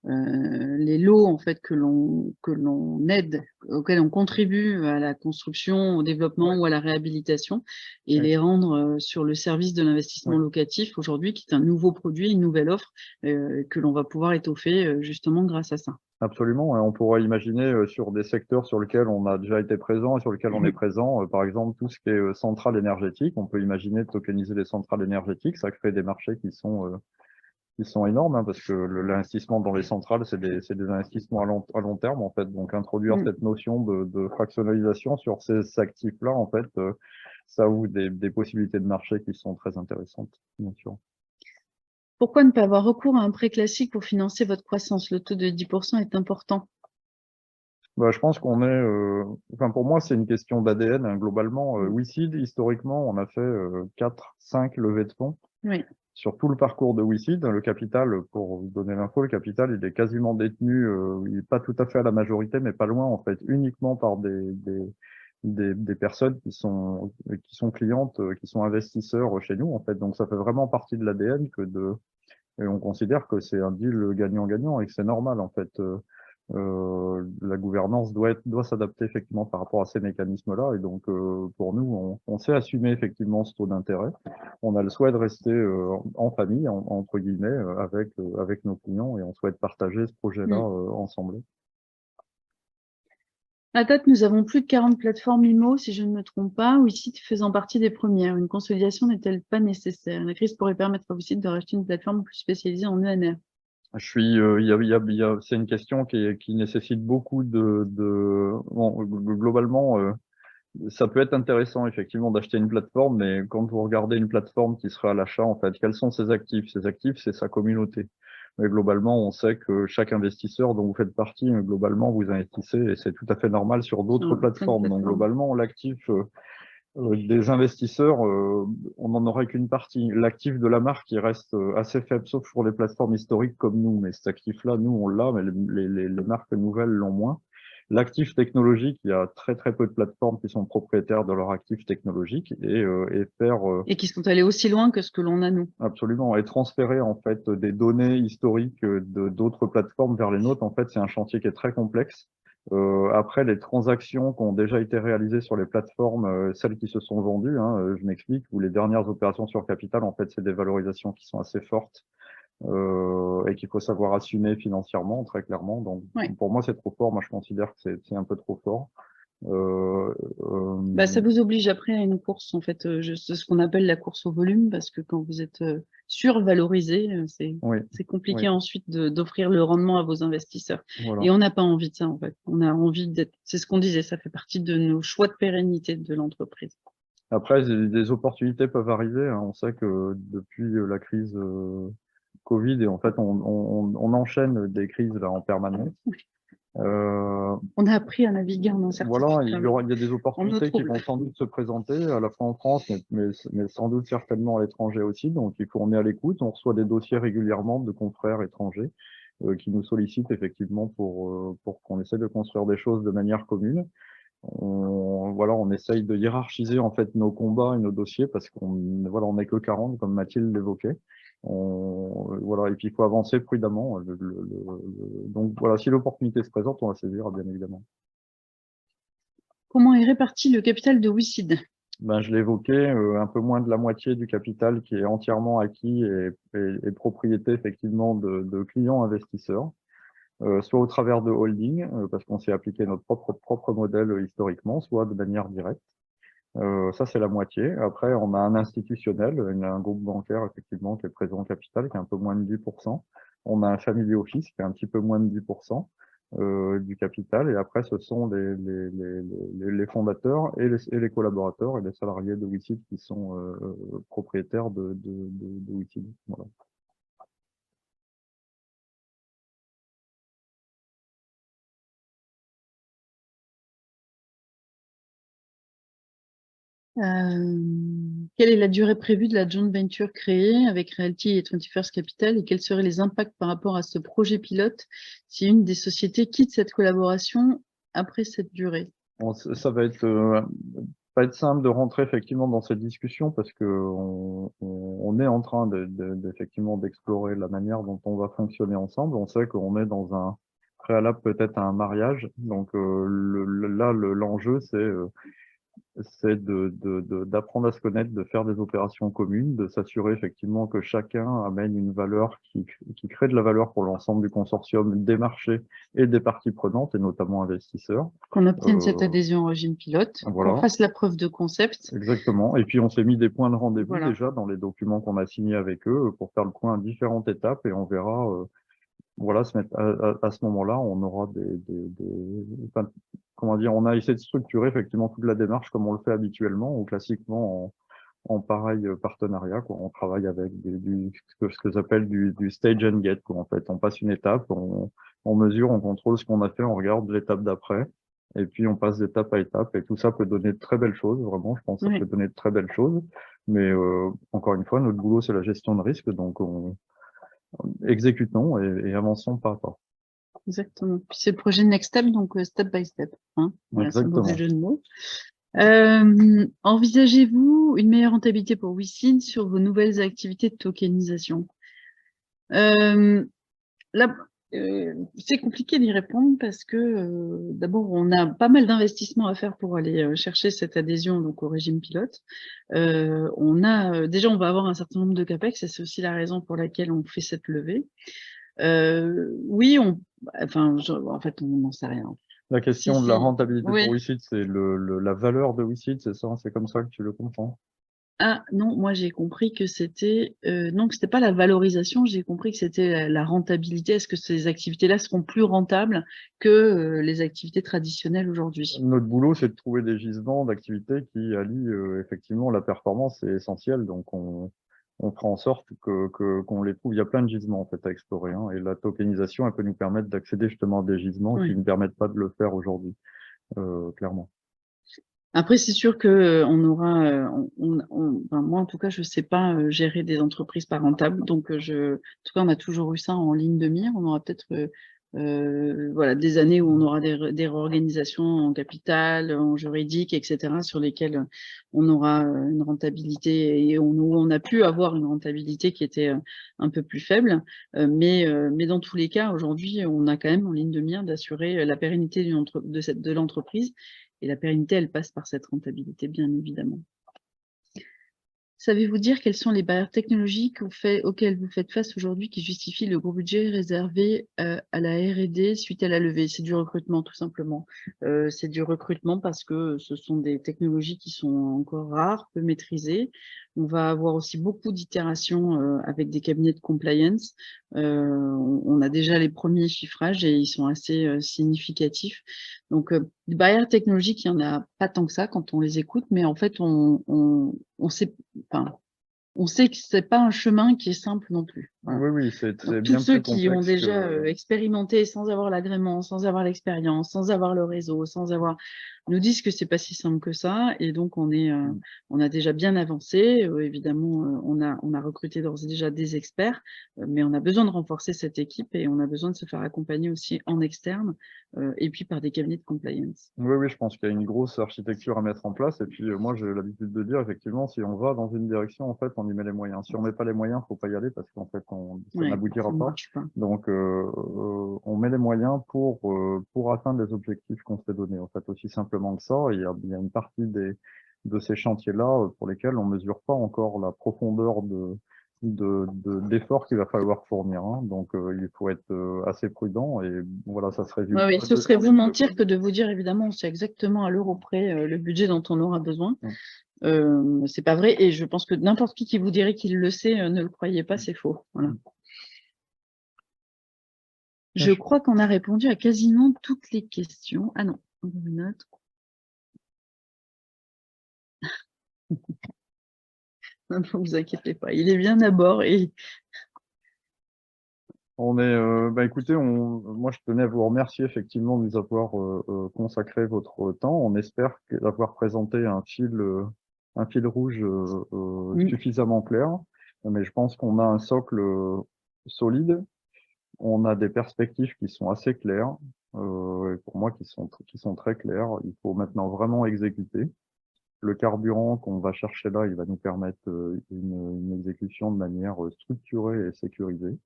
les lots en fait que l'on aide, auxquels on contribue à la construction, au développement ou à la réhabilitation, et les rendre sur le service de l'investissement locatif aujourd'hui, qui est un nouveau produit, une nouvelle offre que l'on va pouvoir étoffer justement grâce à ça. Absolument, on pourrait imaginer sur des secteurs sur lesquels on a déjà été présent et sur lesquels on est présent, par exemple tout ce qui est centrales énergétiques, on peut imaginer de tokeniser les centrales énergétiques, ça crée des marchés qui sont énormes, hein, parce que l'investissement dans les centrales, c'est des investissements à long terme, en fait. Donc, introduire cette notion de fractionnalisation sur ces actifs-là, en fait, ça ouvre des possibilités de marché qui sont très intéressantes, bien sûr. Pourquoi ne pas avoir recours à un prêt classique pour financer votre croissance? Le taux de 10% est important. Je pense qu'on est, enfin pour moi c'est une question d'ADN, hein, globalement. WICID, historiquement, on a fait 4-5 levées de fonds. Oui. Sur tout le parcours de WICID, le capital, pour vous donner l'info, le capital, il est quasiment détenu, il n'est pas tout à fait à la majorité, mais pas loin, en fait, uniquement par des personnes qui sont clientes, qui sont investisseurs chez nous, en fait. Donc, ça fait vraiment partie de l'ADN et on considère que c'est un deal gagnant-gagnant et que c'est normal, en fait. La gouvernance doit s'adapter effectivement par rapport à ces mécanismes-là. Et donc, pour nous, on sait assumer effectivement ce taux d'intérêt. On a le souhait de rester en famille, entre guillemets, avec nos clients et on souhaite partager ce projet-là ensemble. À date, nous avons plus de 40 plateformes IMO, si je ne me trompe pas, WICID faisant partie des premières. Une consolidation n'est-elle pas nécessaire? La crise pourrait permettre à WICID de racheter une plateforme plus spécialisée en ENR. C'est une question qui nécessite beaucoup globalement, ça peut être intéressant effectivement d'acheter une plateforme, mais quand vous regardez une plateforme qui sera à l'achat, en fait, quels sont ses actifs? Ses actifs, c'est sa communauté. Mais globalement, on sait que chaque investisseur dont vous faites partie, globalement, vous investissez et c'est tout à fait normal sur d'autres plateformes. Donc globalement, l'actif des investisseurs, on n'en aurait qu'une partie. L'actif de la marque, il reste assez faible, sauf pour les plateformes historiques comme nous. Mais cet actif-là, nous, on l'a, mais les marques nouvelles l'ont moins. l'actif technologique, il y a très très peu de plateformes qui sont propriétaires de leur actif technologique et faire Et qui sont allés aussi loin que ce que l'on a nous. absolument et transférer en fait des données historiques de d'autres plateformes vers les nôtres. En fait, c'est un chantier qui est très complexe. Après, les transactions qui ont déjà été réalisées sur les plateformes, celles qui se sont vendues, je m'explique, ou les dernières opérations sur capital, en fait, c'est des valorisations qui sont assez fortes et qu'il faut savoir assumer financièrement, très clairement. Donc, Ouais. pour moi, c'est trop fort. Moi, je considère que c'est un peu trop fort. Bah, ça vous oblige après à une course, en fait, c'est ce qu'on appelle la course au volume, parce que quand vous êtes survalorisé, oui, c'est compliqué oui, ensuite d'offrir le rendement à vos investisseurs. voilà. Et on n'a pas envie de ça, en fait. On a envie d'être, c'est ce qu'on disait, ça fait partie de nos choix de pérennité de l'entreprise. Après, des opportunités peuvent arriver. On sait que depuis la crise Covid, et en fait, on enchaîne des crises là en permanence. On a appris à naviguer en incertitude. Voilà, il y a des En eau opportunités qui trouble. vont sans doute se présenter, à la fois en France, mais sans doute certainement à l'étranger aussi. Donc, on est à l'écoute. On reçoit des dossiers régulièrement de confrères étrangers qui nous sollicitent effectivement pour qu'on essaie de construire des choses de manière commune. On essaye de hiérarchiser en fait nos combats et nos dossiers parce qu'on n'est que 40 comme Mathilde l'évoquait. Voilà, et puis il faut avancer prudemment. Donc voilà, si l'opportunité se présente, on la saisira bien évidemment. Comment est réparti le capital de WICID? Ben, je l'ai évoqué, un peu moins de la moitié du capital qui est entièrement acquis et propriété effectivement de clients investisseurs. Soit au travers de holding, parce qu'on s'est appliqué notre propre modèle historiquement, soit de manière directe. Ça, c'est la moitié. Après, on a un institutionnel, un groupe bancaire, effectivement, qui est présent au capital, qui est un peu moins de 10%. On a un family office, qui est un petit peu moins de 10% du capital. Et après, ce sont les fondateurs et les collaborateurs et les salariés de WICID qui sont propriétaires de WICID. Voilà. Quelle est la durée prévue de la joint venture créée avec Realty et 21st Capital et quels seraient les impacts par rapport à ce projet pilote si une des sociétés quitte cette collaboration après cette durée? Bon, ça va pas être simple de rentrer effectivement dans cette discussion parce que on est en train effectivement d'explorer la manière dont on va fonctionner ensemble. On sait qu'on est dans un préalable peut-être à un mariage. Donc l'enjeu, c'est d'apprendre à se connaître, de faire des opérations communes, de s'assurer effectivement que chacun amène une valeur qui crée de la valeur pour l'ensemble du consortium, des marchés et des parties prenantes, et notamment investisseurs. Qu'on obtienne cette adhésion au régime pilote, voilà. qu'on fasse la preuve de concept. Exactement. Et puis, on s'est mis des points de rendez-vous Voilà. déjà dans les documents qu'on a signés avec eux pour faire le point à différentes étapes et on verra, voilà, à ce moment-là, on aura enfin, comment dire, on a essayé de structurer effectivement toute la démarche comme on le fait habituellement ou classiquement en pareil partenariat, quoi. On travaille avec ce que j'appelle du stage and gate, quoi. En fait, on passe une étape, on mesure, on contrôle ce qu'on a fait, on regarde l'étape d'après, et puis on passe d'étape à étape, et tout ça peut donner de très belles choses, vraiment, je pense que ça peut donner de très belles choses. Mais encore une fois, notre boulot, c'est la gestion de risque, donc exécutons et avançons pas à pas. Exactement. Puis c'est le projet Next Step, donc step by step. Hein. Voilà, c'est un mauvais jeu de mots. Envisagez-vous une meilleure rentabilité pour WICID sur vos nouvelles activités de tokenisation? Là, c'est compliqué d'y répondre parce que d'abord, on a pas mal d'investissements à faire pour aller chercher cette adhésion donc, au régime pilote. Déjà, on va avoir un certain nombre de CAPEX et c'est aussi la raison pour laquelle on fait cette levée. Oui, en fait, on n'en sait rien. La question de la rentabilité pour WICID, c'est la valeur de WICID, c'est ça? C'est comme ça que tu le comprends? Ah non, moi j'ai compris que c'était non, que c'était pas la valorisation, j'ai compris que c'était la rentabilité. Est-ce que ces activités-là seront plus rentables que les activités traditionnelles aujourd'hui? Notre boulot, c'est de trouver des gisements d'activités qui allient effectivement la performance, c'est essentiel. Donc on fera en sorte qu'on les trouve. Il y a plein de gisements en fait à explorer, hein, et la tokenisation, elle peut nous permettre d'accéder justement à des gisements qui ne permettent pas de le faire aujourd'hui, clairement. Après, c'est sûr que on aura, enfin, moi en tout cas, je sais pas gérer des entreprises pas rentables, donc en tout cas, on a toujours eu ça en ligne de mire. On aura peut-être voilà, des années où on aura des réorganisations en capital, en juridique, etc., sur lesquelles on aura une rentabilité et où on a pu avoir une rentabilité qui était un peu plus faible. Mais dans tous les cas, aujourd'hui, on a quand même en ligne de mire d'assurer la pérennité de l'entreprise. Et la pérennité, elle passe par cette rentabilité, bien évidemment. Savez-vous dire quelles sont les barrières technologiques auxquelles vous faites face aujourd'hui qui justifient le gros budget réservé à la R&D suite à la levée? C'est du recrutement, tout simplement. C'est du recrutement parce que ce sont des technologies qui sont encore rares, peu maîtrisées. On va avoir aussi beaucoup d'itérations avec des cabinets de compliance. On a déjà les premiers chiffrages et ils sont assez significatifs. Donc, des barrières technologiques, il n'y en a pas tant que ça quand on les écoute, mais en fait, on sait, enfin, on sait que c'est pas un chemin qui est simple non plus. Voilà. Oui, c'est Donc, bien tous ceux plus qui ont complexe déjà que... expérimenté sans avoir l'agrément, sans avoir l'expérience, sans avoir le réseau, sans avoir, nous disent que c'est pas si simple que ça. Et donc, on a déjà bien avancé. Évidemment, on a recruté d'ores et déjà des experts, mais on a besoin de renforcer cette équipe et on a besoin de se faire accompagner aussi en externe et puis par des cabinets de compliance. Oui, je pense qu'il y a une grosse architecture à mettre en place. Et puis, moi, j'ai l'habitude de dire, effectivement, si on va dans une direction, en fait, on y met les moyens. Si on met pas les moyens, faut pas y aller parce qu'en fait, ça Ouais, n'aboutira ça ne pas. marche pas. Donc, on met les moyens pour atteindre les objectifs qu'on s'est donnés. En fait, aussi simplement que ça, il y a une partie de ces chantiers-là pour lesquels on mesure pas encore la profondeur d'efforts qu'il va falloir fournir. Hein. Donc, il faut être assez prudent et voilà, ça se résume. Oui, ce serait vous mentir que de vous dire, évidemment, on sait exactement à l'euro près le budget dont on aura besoin. C'est pas vrai et je pense que n'importe qui vous dirait qu'il le sait, ne le croyez pas, c'est faux. Voilà. Je crois qu'on a répondu à quasiment toutes les questions. Ah non, on a une autre. Non, ne vous inquiétez pas, il est bien à bord et On est, écoutez, moi je tenais à vous remercier effectivement de nous avoir consacré votre temps. On espère avoir présenté un fil rouge suffisamment clair, mais je pense qu'on a un socle solide. On a des perspectives qui sont assez claires, et pour moi qui sont très claires. Il faut maintenant vraiment exécuter. Le carburant qu'on va chercher là, il va nous permettre une exécution de manière structurée et sécurisée.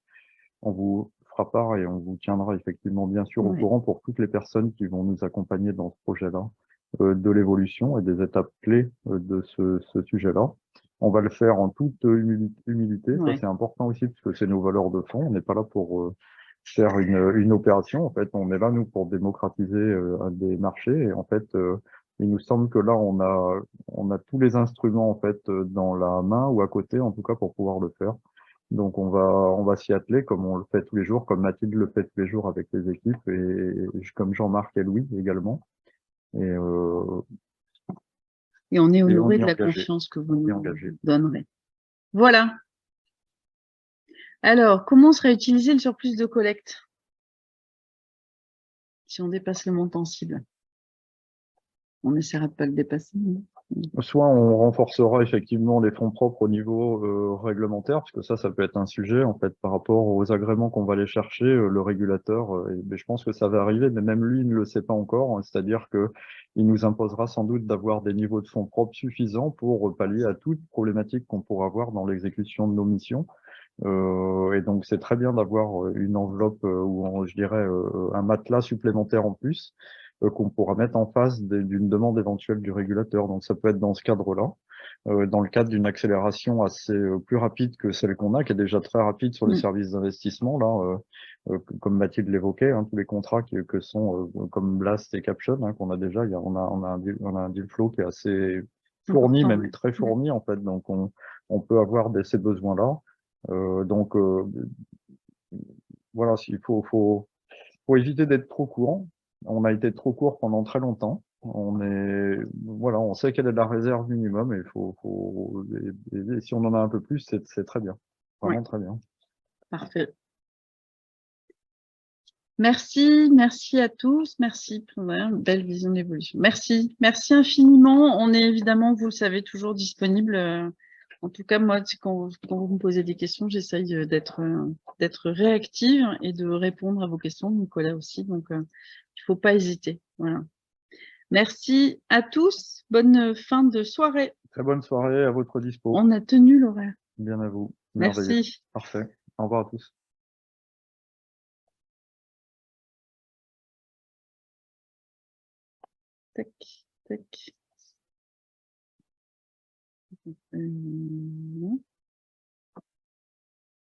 On vous fera part et on vous tiendra effectivement bien sûr au courant pour toutes les personnes qui vont nous accompagner dans ce projet-là, de l'évolution et des étapes clés de ce sujet-là. On va le faire en toute humilité, ça c'est important aussi parce que c'est nos valeurs de fond. On n'est pas là pour faire une opération, en fait, on est là nous pour démocratiser des marchés et en fait, il nous semble que là on a tous les instruments en fait dans la main ou à côté en tout cas pour pouvoir le faire. Donc on va s'y atteler comme on le fait tous les jours, comme Mathilde le fait tous les jours avec les équipes et comme Jean-Marc et Louis également. Et on est honoré on de la engagé. confiance que vous nous donnerez. Voilà. Alors, comment sera utilisé le surplus de collecte si on dépasse le montant cible? On essaiera de pas le dépasser. Soit on renforcera effectivement les fonds propres au niveau réglementaire, parce que ça peut être un sujet en fait par rapport aux agréments qu'on va aller chercher. Le régulateur, je pense que ça va arriver, mais même lui il ne le sait pas encore. Hein, c'est-à-dire que il nous imposera sans doute d'avoir des niveaux de fonds propres suffisants pour pallier à toute problématique qu'on pourra avoir dans l'exécution de nos missions. Et donc c'est très bien d'avoir une enveloppe ou je dirais un matelas supplémentaire en plus qu'on pourra mettre en face d'une demande éventuelle du régulateur. Donc ça peut être dans ce cadre-là, dans le cadre d'une accélération assez plus rapide que celle qu'on a, qui est déjà très rapide sur les services d'investissement là, comme Mathilde l'évoquait, hein, tous les contrats que sont comme Blast et Caption hein, qu'on a déjà, on a un deal flow qui est assez fourni, même très fourni en fait. Donc on peut avoir ces besoins-là. Voilà, il faut éviter d'être trop court. On a été trop court pendant très longtemps. On sait quelle est la réserve minimum et et si on en a un peu plus, c'est très bien. Vraiment très bien. Parfait. Merci à tous. Merci pour une belle vision d'évolution. Merci infiniment. On est évidemment, vous le savez, toujours disponible En tout cas, moi, quand vous me posez des questions, j'essaye d'être réactive et de répondre à vos questions, Nicolas aussi. Donc, il ne faut pas hésiter. Voilà. Merci à tous. Bonne fin de soirée. Très bonne soirée, à votre dispo. On a tenu l'horaire. Bien à vous. Merveilleux. Merci. Parfait. Au revoir à tous. Tac, tac. Non.